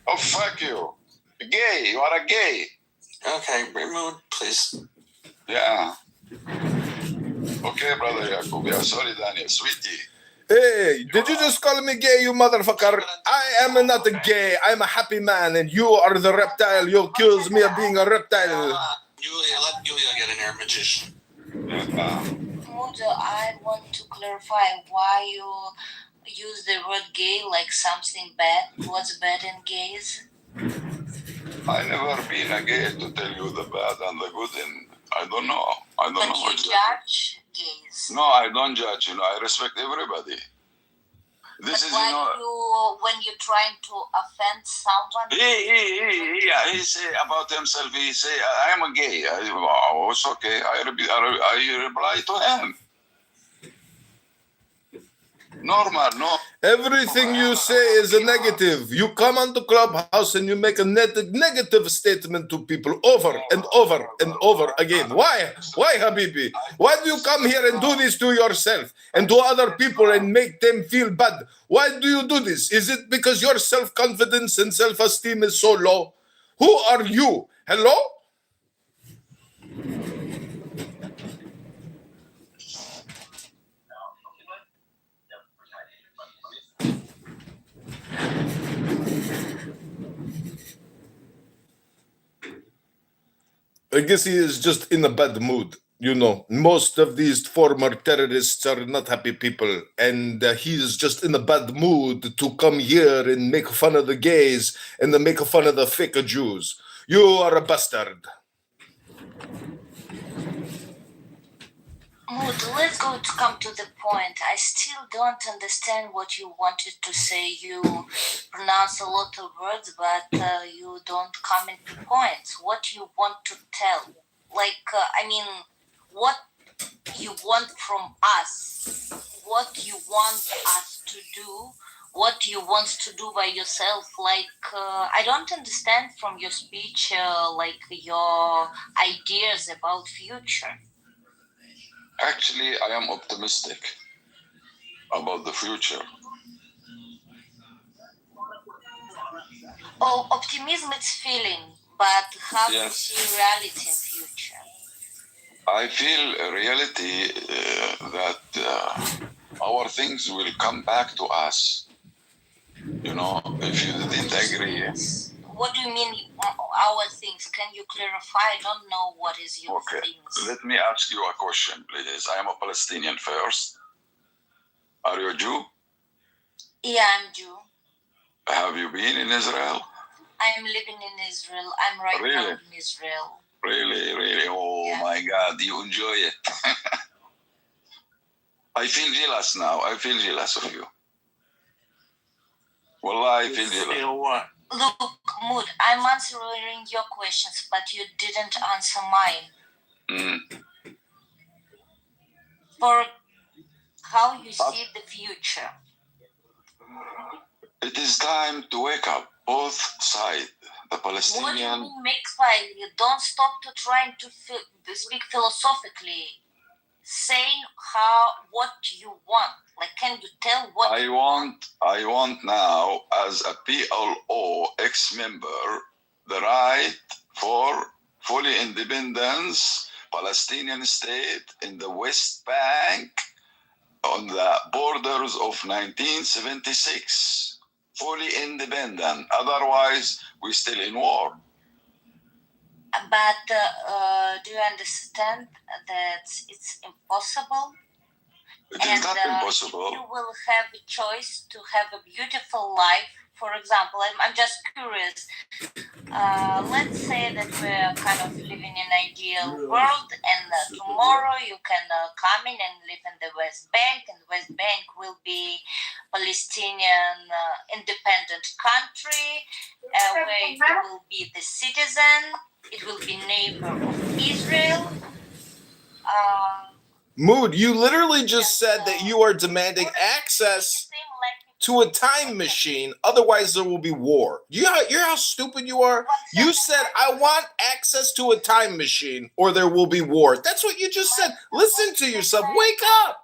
Oh, fuck you. Gay. You are a gay. Okay, remove, please. Yeah. Okay, brother Yaakov. Yeah, sorry, Daniel. Sweetie. Hey, did you just call me gay, you motherfucker? I am not gay. I'm a happy man, and you are the reptile. You accuse me of being a reptile. Let Yulia get in here, magician. I want to clarify why you use the word gay like something bad. What's bad in gays? I never been a gay to tell you the bad and the good, and I don't know. But you judge gays. No, I don't judge. I respect everybody. This is, when you're trying to offend someone. He say about himself. He say, I am a gay. It's okay. I reply to him. Normal, no. Everything you say is a negative. You come on the clubhouse and you make a negative statement to people over and over and over again. Why? Why, Habibi? Why do you come here and do this to yourself and to other people and make them feel bad? Why do you do this? Is it because your self-confidence and self-esteem is so low? Who are you? Hello? I guess he is just in a bad mood. You know, most of these former terrorists are not happy people, and he is just in a bad mood to come here and make fun of the gays and then make fun of the fake Jews. You are a bastard. Mood, let's come to the point. I still don't understand what you wanted to say. You pronounce a lot of words, but you don't come into points. What you want to tell? What you want from us? What you want us to do? What you want to do by yourself? I don't understand from your speech, your ideas about future. Actually, I am optimistic about the future. Oh, optimism is feeling, but how do you see reality in future? I feel a reality that our things will come back to us. You know, if you didn't agree. What do you mean, our things? Can you clarify? I don't know what is your things. Let me ask you a question, please. I am a Palestinian first. Are you a Jew? Yeah, I'm Jew. Have you been in Israel? I'm living in Israel. I'm right now in Israel. Really? Oh my God, you enjoy it. I feel jealous now. I feel jealous of you. Wallah, I feel jealous. Feel what? Look, Mood, I'm answering your questions, but you didn't answer mine. For how you see the future. It is time to wake up, both sides. The Palestinian. What do you mean make fight? You don't stop to trying to speak philosophically. Saying what you want. Can you tell what I want now, as a PLO ex-member, the right for fully independence, Palestinian state in the West Bank on the borders of 1976. Fully independent. Otherwise, we're still in war. But do you understand that it's impossible? It is not impossible. You will have a choice to have a beautiful life. For example, I'm just curious. Let's say that we're kind of living in an ideal world, and tomorrow you can come in and live in the West Bank, and the West Bank will be Palestinian independent country where you will be the citizen. It will be neighbor of Israel. Mood, you literally just said that you are demanding access to a time machine, otherwise there will be war. You hear how stupid you are? You said, I want access to a time machine or there will be war. That's what you just said. Listen to yourself. Wake up.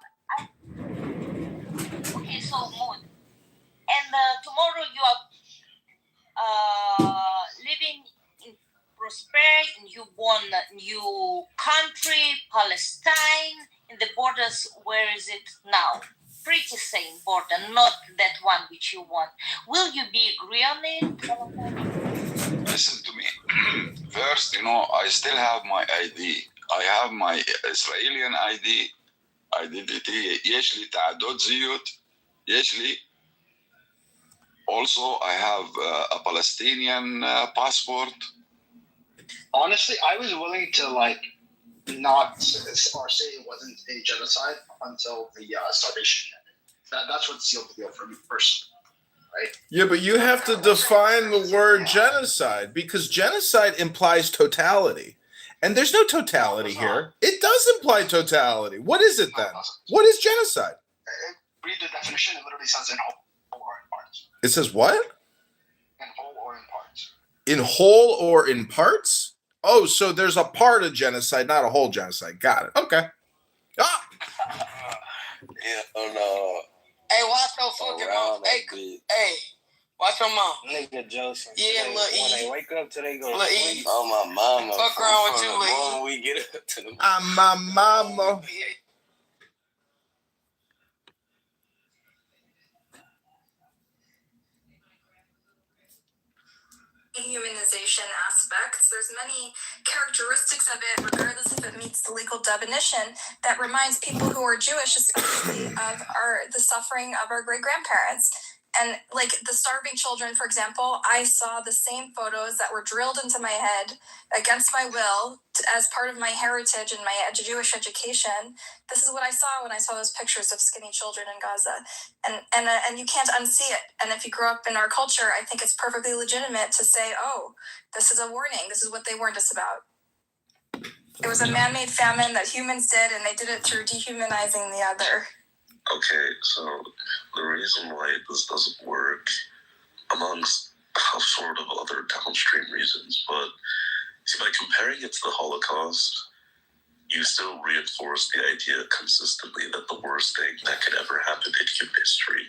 Okay, so Mood. And tomorrow you are living in prosperity, you want a new country, Palestine, in the borders. Where is it now? Pretty same border, not that one which you want. Will you be agree on it? Listen to me. First, I still have my ID. I have my Israeli ID. Identity. יש לי תעודות זהות. יש לי. Also, I have a Palestinian passport. Honestly, I was willing to not or say it wasn't a genocide until the starvation ended. That's what sealed the deal for me personally, right? Yeah, but you have to define the word genocide, because genocide implies totality. And there's no totality here. It does imply totality. What is it then? What is genocide? read the definition. It literally says in whole or in parts. It says what? In whole or in parts. In whole or in parts? Oh, so there's a part of genocide, not a whole genocide. Got it. Okay. Ah! Yeah, no. Hey, watch your fucking mom. Hey, watch your mom. Nigga Joseph. Yeah, when Lil E. they wake up till they go Lil to E. sleep. Oh, my mama. Fuck around with you, Lil E. When we get up to the My mama. Dehumanization aspects. There's many characteristics of it, regardless if it meets the legal definition, that reminds people who are Jewish, especially of the suffering of our great grandparents. And like the starving children, for example, I saw the same photos that were drilled into my head against my will as part of my heritage and my Jewish education. This is what I saw when I saw those pictures of skinny children in Gaza, and you can't unsee it. And if you grow up in our culture, I think it's perfectly legitimate to say, "Oh, this is a warning. This is what they warned us about." It was a man-made famine that humans did, and they did it through dehumanizing the other. Okay, so the reason why this doesn't work, amongst sort of other downstream reasons, but see, by comparing it to the Holocaust, you still reinforce the idea consistently that the worst thing that could ever happen in human history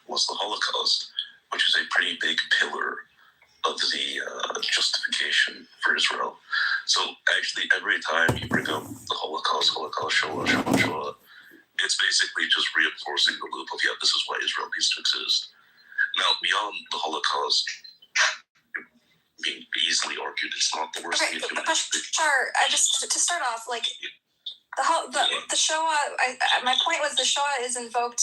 was the Holocaust, which is a pretty big pillar of the justification for Israel. So actually, every time you bring up the Holocaust, Shoah, it's basically just reinforcing the loop of, yeah, this is why Israel needs to exist. Now, beyond the Holocaust, being easily argued it's not the worst thing in human history. Sure, I just to start off, like the Shoah. My point was the Shoah is invoked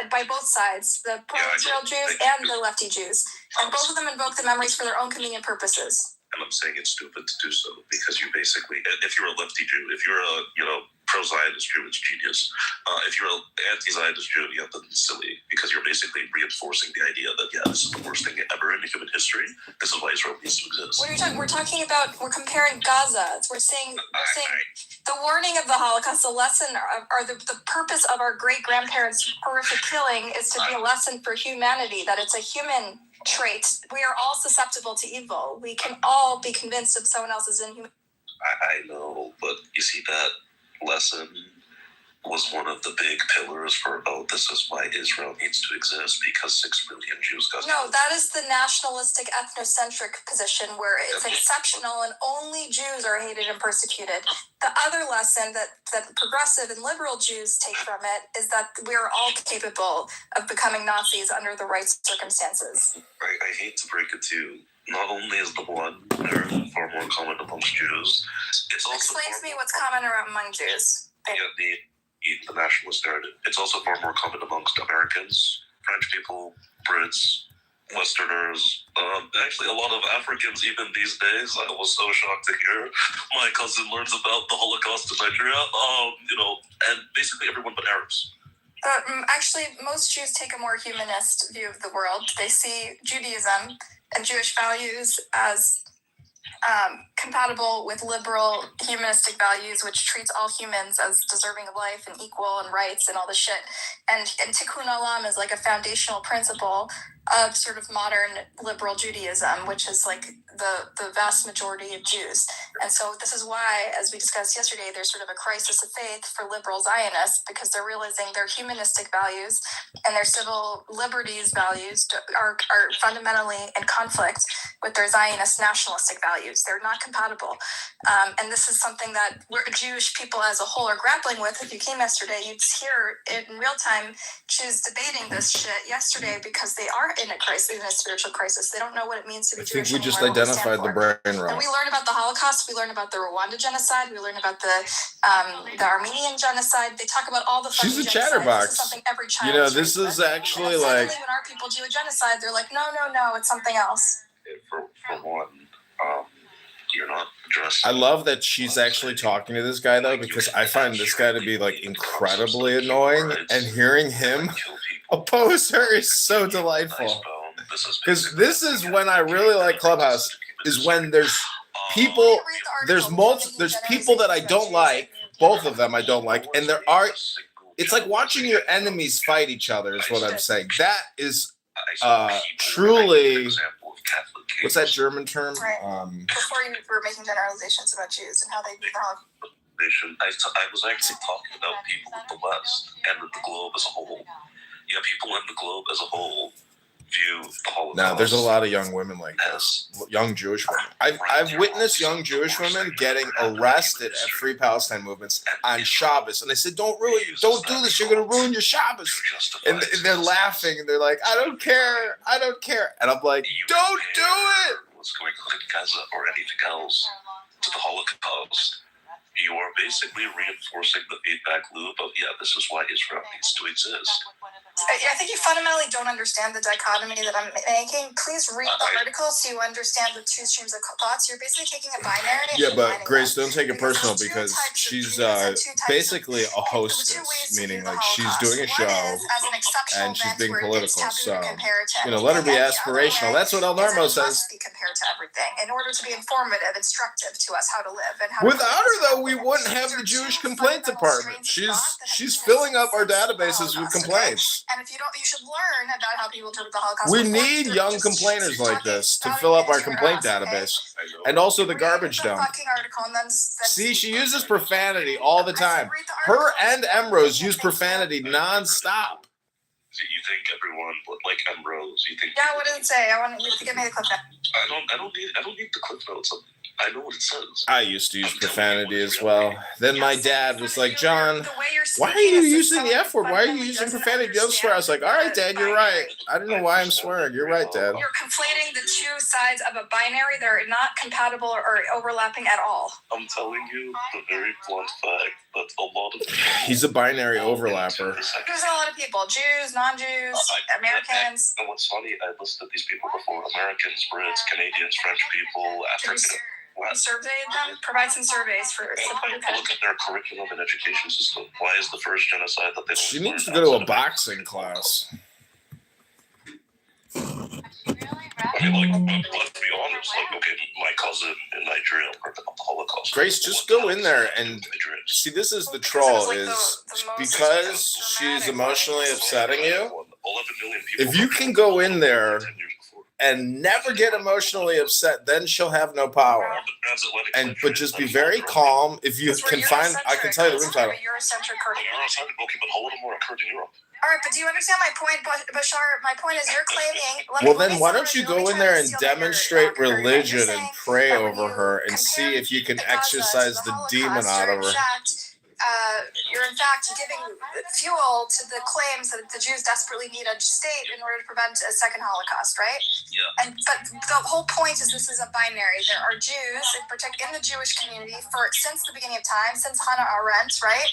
by both sides, the pro-Israel Jews and the lefty Jews, and both of them invoke the memories for their own convenient purposes. And I'm saying it's stupid to do so because you basically, if you're a lefty Jew, if you're a pro-Zionist Jew, it's genius. If you're an anti-Zionist Jew, yeah, then it's silly because you're basically reinforcing the idea that, yeah, this is the worst thing ever in human history. This is why Israel needs to exist. What are you talking? We're talking about, we're comparing Gaza. We're saying the warning of the Holocaust, the lesson, or the purpose of our great-grandparents' horrific killing is to be a lesson for humanity, that it's a human trait. We are all susceptible to evil. We can all be convinced of someone else's inhuman. I know, but you see, that lesson was one of the big pillars for, oh, this is why Israel needs to exist, because 6 million Jews got No, that is the nationalistic, ethnocentric position where it's exceptional and only Jews are hated and persecuted. The other lesson that progressive and liberal Jews take from it is that we're all capable of becoming Nazis under the right circumstances. I hate to break it to you. Not only is the blood narrative far more common amongst Jews, it's also explain to me what's common among Jews. The nationalist narrative. It's also far more common amongst Americans, French people, Brits, Westerners, actually a lot of Africans even these days. I was so shocked to hear my cousin learns about the Holocaust in Nigeria, and basically everyone but Arabs. Actually, most Jews take a more humanist view of the world. They see Judaism and Jewish values as compatible with liberal humanistic values, which treats all humans as deserving of life and equal and rights and all this shit. And Tikkun Olam is like a foundational principle of sort of modern liberal Judaism, which is like the vast majority of Jews. And so this is why, as we discussed yesterday, there's sort of a crisis of faith for liberal Zionists, because they're realizing their humanistic values and their civil liberties values are fundamentally in conflict with their Zionist nationalistic values. They're not compatible. And this is something that Jewish people as a whole are grappling with. If you came yesterday, you'd hear it in real time Jews debating this shit yesterday because they are in a crisis, in a spiritual crisis. They don't know what it means to be Jewish. I think we just identified the brain rot. And we learn about the Holocaust. We learn about the Rwanda genocide. We learn about the Armenian genocide. They talk about all the. She's a genocides. chatterbox. This is something every child. This is actually and like. when our people do a genocide, they're like, no, it's something else. For one, you're not dressed. I love that she's actually talking to this guy though, because I find this guy to be like incredibly annoying, and hearing him oppose her is so delightful. Because this is when I really like Clubhouse, is when there's people, there's people that I don't like, both of them I don't like, and there are It's like watching your enemies fight each other is what I'm saying. That is truly, what's that German term? Right. Before you were making generalizations about Jews and how they view the Holocaust. I was actually talking about people in the West and the globe as a whole. Yeah, people in the globe as a whole view the Holocaust. Now, there's a lot of young women like this, young Jewish women. I've witnessed young Jewish women getting arrested at Free Palestine movements on Shabbos, and I said, "Don't do this. You're going to ruin your Shabbos." And they're laughing, and they're like, "I don't care. And I'm like, "Don't do it." What's going on in Gaza or anything else to the Holocaust? You are basically reinforcing the feedback loop of, this is why Israel needs to exist. I think you fundamentally don't understand the dichotomy that I'm making. Please read the article so you understand the two streams of thoughts. You're basically taking a binary. Yeah, but Grace, don't take it personal because she's basically a hostess, meaning like she's doing a show and she's being political. So, let her be aspirational. That's what El Normo says. Must be compared to everything in order to be informative, instructive to us how to live and how. Without her, though, we wouldn't have the Jewish complaint department. She's filling up our databases with complaints. And if you don't, you should learn about how people interpret the Holocaust. We need young complainers like this to fill up our complaint database, and also the garbage dump. See, she uses profanity all the time. Her and Emrose use profanity nonstop. So you think everyone like Emrose? You think? Yeah, what does it say? I want you to give me the clip notes. I don't need the clip notes. I know what it says. I used to use profanity as well. Then my dad was like, "John, why are you using the F word? Why are you using profanity? Don't swear." I was like, "All right, Dad, you're right. I don't know why I'm swearing. You're right, Dad." You're conflating the two sides of a binary. They're not compatible or overlapping at all. I'm telling you the very blunt fact that a lot of people... He's a binary overlapper. There's a lot of people. Jews, non-Jews, Americans. And what's funny, I listed these people before. Americans, Brits, Canadians, French people, African... Survey them, provide some surveys for supported. Look at their curriculum and education system. Why is the first genocide that they... She needs to go to a boxing class. I mean, let's be honest. Okay, my cousin in Nigeria heard about the Holocaust. Grace, just go in there and see. This is the troll. Is because she's emotionally upsetting you. If you can go in there and never get emotionally upset, then she'll have no power. But just be very calm. If you can find, I can tell you the room title. Eurocentric curriculum. Okay, but Holodomor occurred in Europe. All right, but do you understand my point, Bashar? My point is you're claiming... Well, then why don't you go in there and demonstrate religion and pray over her and see if you can exorcise the demon out of her. You're in fact giving fuel to the claims that the Jews desperately need a state in order to prevent a second Holocaust, right? Yeah. But the whole point is this is a binary. There are Jews, in particular in the Jewish community, since the beginning of time, since Hannah Arendt, right,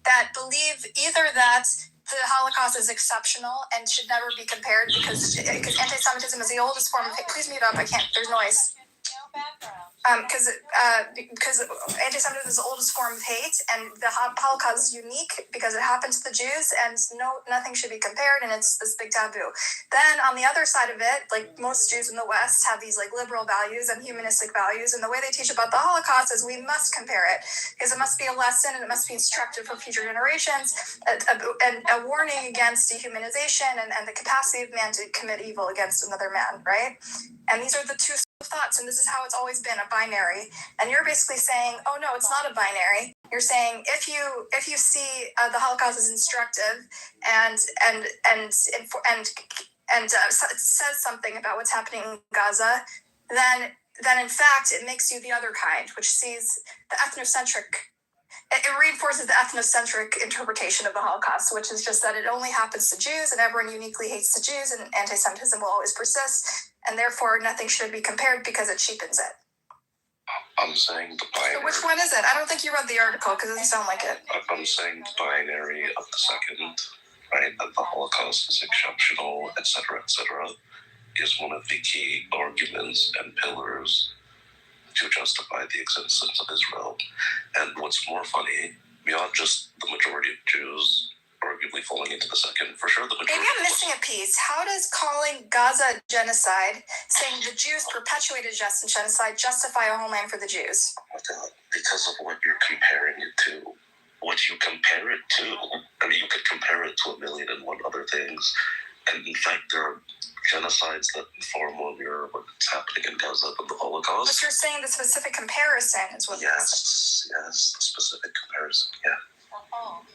that believe either that the Holocaust is exceptional and should never be compared because anti-Semitism is the oldest form of hate. Please mute up. I can't. There's noise. Because anti-Semitism is the oldest form of hate, and the Holocaust is unique because it happened to the Jews, and nothing should be compared, and it's this big taboo. Then on the other side of it, like most Jews in the West have these like liberal values and humanistic values, and the way they teach about the Holocaust is we must compare it because it must be a lesson and it must be instructive for future generations, and a warning against dehumanization and the capacity of man to commit evil against another man, right? And these are the two thoughts, and this is how it's always been, a binary. And you're basically saying, oh no, it's not a binary. You're saying if you see the Holocaust as instructive and says something about what's happening in Gaza, then in fact it makes you the other kind, which sees the ethnocentric. It reinforces the ethnocentric interpretation of the Holocaust, which is just that it only happens to Jews and everyone uniquely hates the Jews and anti-Semitism will always persist, and therefore nothing should be compared because it cheapens it. I'm saying the binary. So which one is it? I don't think you read the article because it doesn't sound like it. I'm saying the binary of the second, right, that the Holocaust is exceptional, etc., is one of the key arguments and pillars to justify the existence of Israel. And what's more funny, beyond just the majority of Jews arguably falling into the second, for sure the majority... Maybe I'm missing a piece. How does calling Gaza genocide, saying the Jews perpetuated genocide, justify a homeland for the Jews? Because of what you're comparing it to. what you compare it to. I mean, you could compare it to 1,000,001 other things, and in fact, there are genocides that far more mirror what's happening in Gaza than the Holocaust. But you're saying the specific comparison is what. Yes, the specific comparison. Yeah.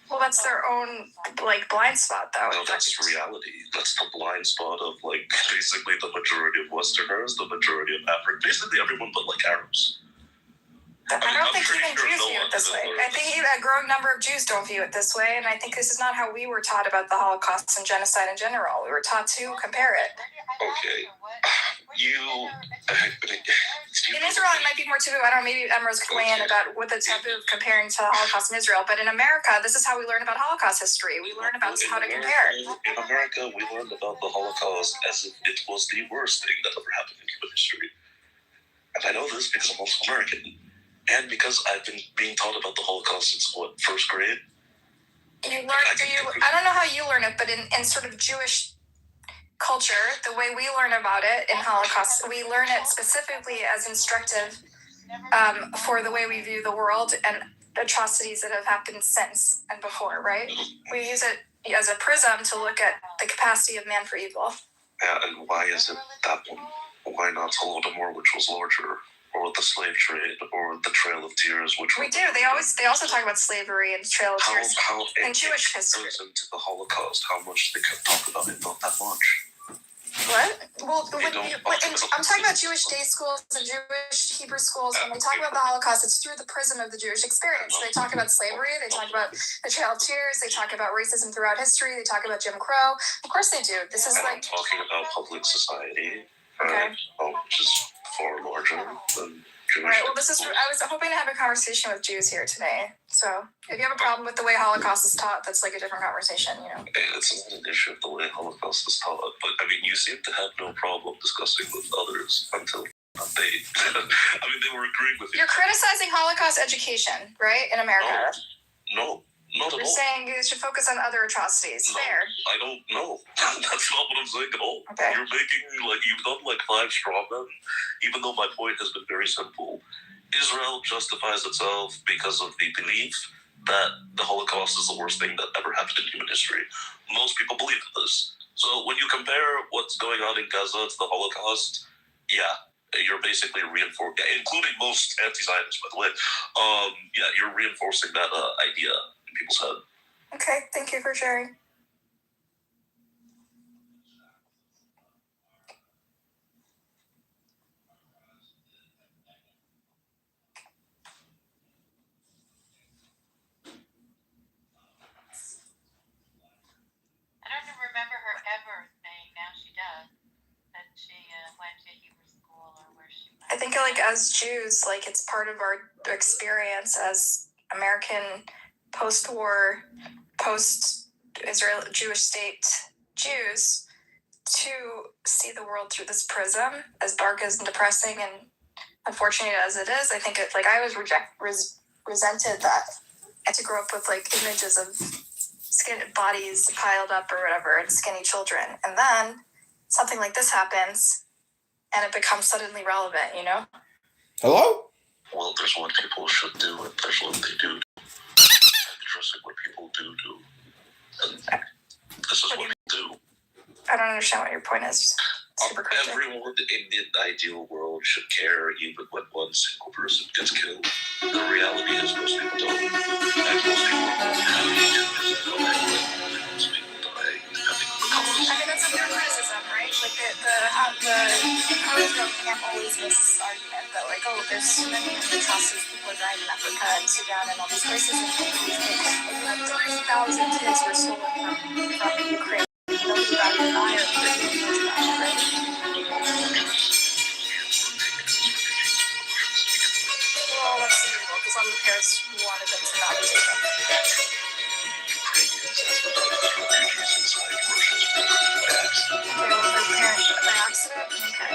Well, that's their own blind spot, though. No, that's reality. That's the blind spot of basically the majority of Westerners, the majority of Africans, basically everyone but Arabs. I don't think even Jews view it this way. I think a growing number of Jews don't view it this way, and I think this is not how we were taught about the Holocaust and genocide in general. We were taught to compare it. Okay. In Israel, it might be more taboo. I don't know, maybe Emrose could weigh in about what the taboo of comparing to the Holocaust in Israel, but in America, this is how we learn about Holocaust history. We learn about how to compare. In America, we learned about the Holocaust as if it was the worst thing that ever happened in human history. And I know this because I'm also American. And because I've been being taught about the Holocaust since, first grade? I don't know how you learn it, but in sort of Jewish culture, the way we learn about it in Holocaust, we learn it specifically as instructive for the way we view the world and atrocities that have happened since and before, right? We use it as a prism to look at the capacity of man for evil. Yeah, and why is it that one? Why not Holodomor, which was larger? Or the slave trade, or the Trail of Tears, which we do. They also talk about slavery and Trail of Tears in Jewish history. To the Holocaust, how much they could talk about it, not that much. What? Well, I'm talking about Jewish day schools and Jewish Hebrew schools. When they talk about the Holocaust, it's through the prism of the Jewish experience. They talk about slavery. They talk about the Trail of Tears. They talk about racism throughout history. They talk about Jim Crow. Of course they do. This is I'm talking about public society, right? Okay. Which is far larger than Jewish. All right. Well, I was hoping to have a conversation with Jews here today. So, if you have a problem with the way Holocaust is taught, that's a different conversation, It's not an issue of the way Holocaust is taught, but you seem to have no problem discussing with others until they. They were agreeing with you. You're criticizing Holocaust education, right, in America? No. Not at all. You're saying you should focus on other atrocities. No, Fair. I don't know. That's not what I'm saying at all. Okay. You're making, you've done 5 straw men, even though my point has been very simple. Israel justifies itself because of the belief that the Holocaust is the worst thing that ever happened in human history. Most people believe in this. So when you compare what's going on in Gaza to the Holocaust, you're basically reinforcing, including most anti-Zionists, by the way, you're reinforcing that idea in people's head. Okay, thank you for sharing. I don't remember her ever saying, now she does, that she went to Hebrew school or where she went. I think as Jews, it's part of our experience as American post-war, post-Israel Jewish state Jews to see the world through this prism, as dark as and depressing and unfortunate as it is. I think I always resented that. I had to grow up with images of skinny bodies piled up or whatever and skinny children, and then something like this happens and it becomes suddenly relevant. Hello? Well, there's what people should do and there's what they do. I'm addressing what people do. And this is what we do. I don't understand what your point is. Everyone in the ideal world should care even when one single person gets killed. The reality is most people don't. And most people are happy to present what most people die depending on the cause. That's a fair criticism, right? The pro-Israel can't always miss this argument that there's so many atrocities people are dying in Africa and Sudan and all these places, and you have 30,000 kids were stolen from Ukraine. Nobody got an eye or right? Well, that's debatable because some of the parents wanted them to not be taken. Okay, well, their parents by accident? Okay.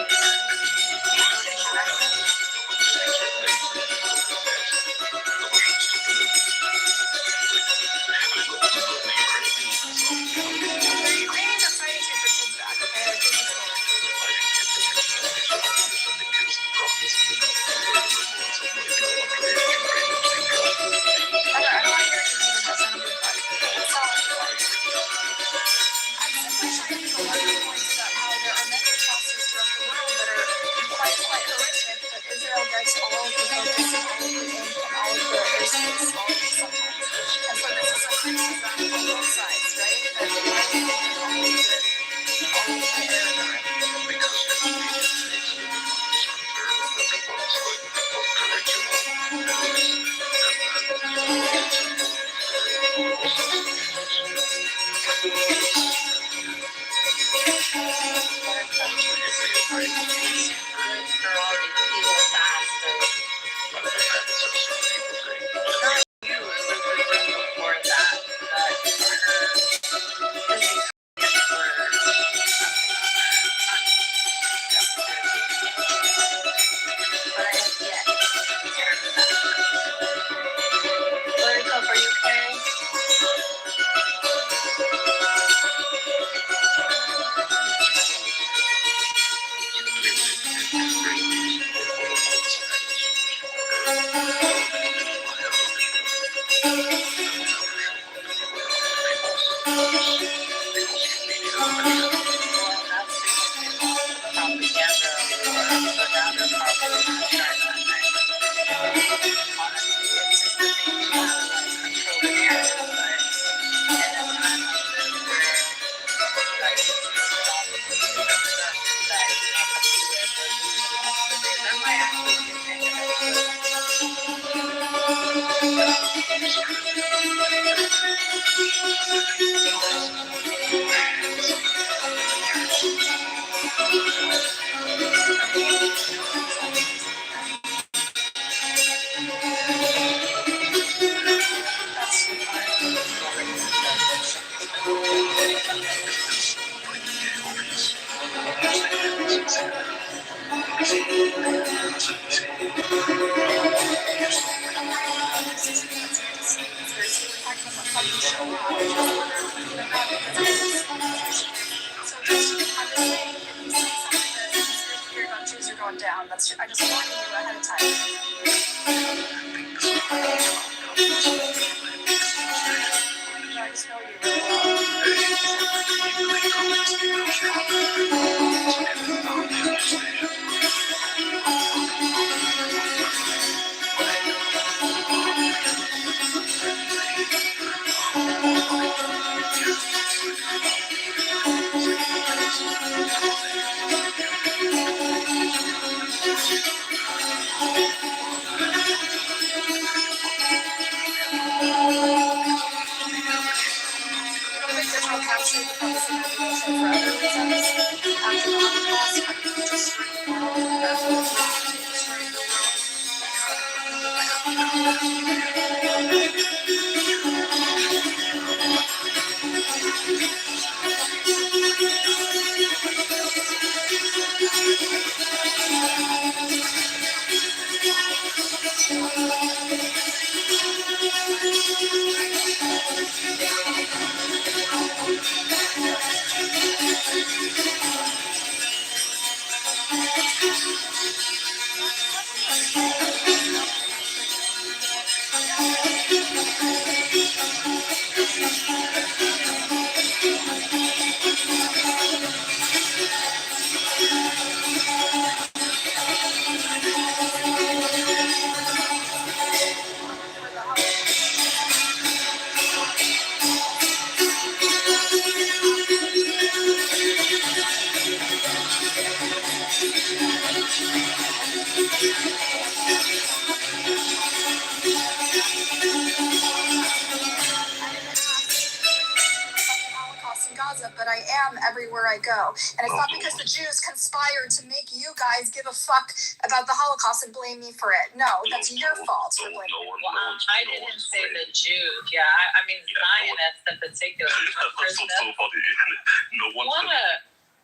I just warned you ahead of time. I just know you really digital capture the purpose of imagination for other reasons. After the Holocaust, how you destroy the world, destroy the world. In Gaza, but I am everywhere I go. And it's not because the Jews conspired to make you guys give a fuck about the Holocaust and blame me for it. No, that's your fault for blaming me. I didn't say the Jews. Yeah, I mean Zionists in particular. That's so funny. No one.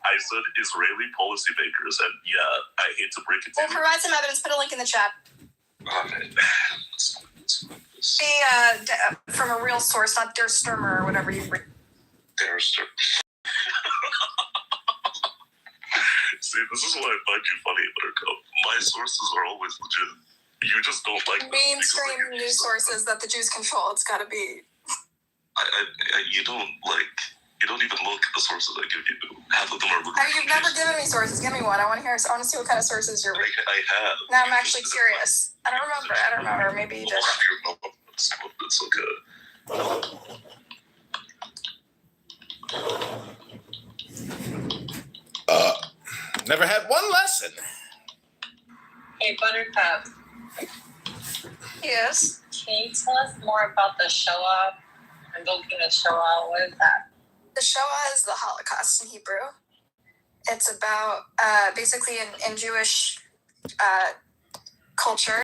I said Israeli policymakers, and yeah, I hate to break it to you. We'll provide some evidence. Put a link in the chat. Okay. From a real source, not Der Stürmer or whatever you read. Der Stürmer. See, this is why I find you funny, Buttercup. My sources are always legit. You just don't like them. Mainstream news sources that the Jews control. It's got to be. You don't even look at the sources I give you. Half of them are. You've never given me sources. Give me one. I want to hear. I want to see what kind of sources you're reading. I have. Now I'm actually curious. I don't remember. Maybe you did. It's okay. Never had one lesson. Hey, Buttercup. Yes. Can you tell us more about the Shoah? I'm looking at Shoah. What is that? The Shoah is the Holocaust in Hebrew. It's about basically in Jewish culture.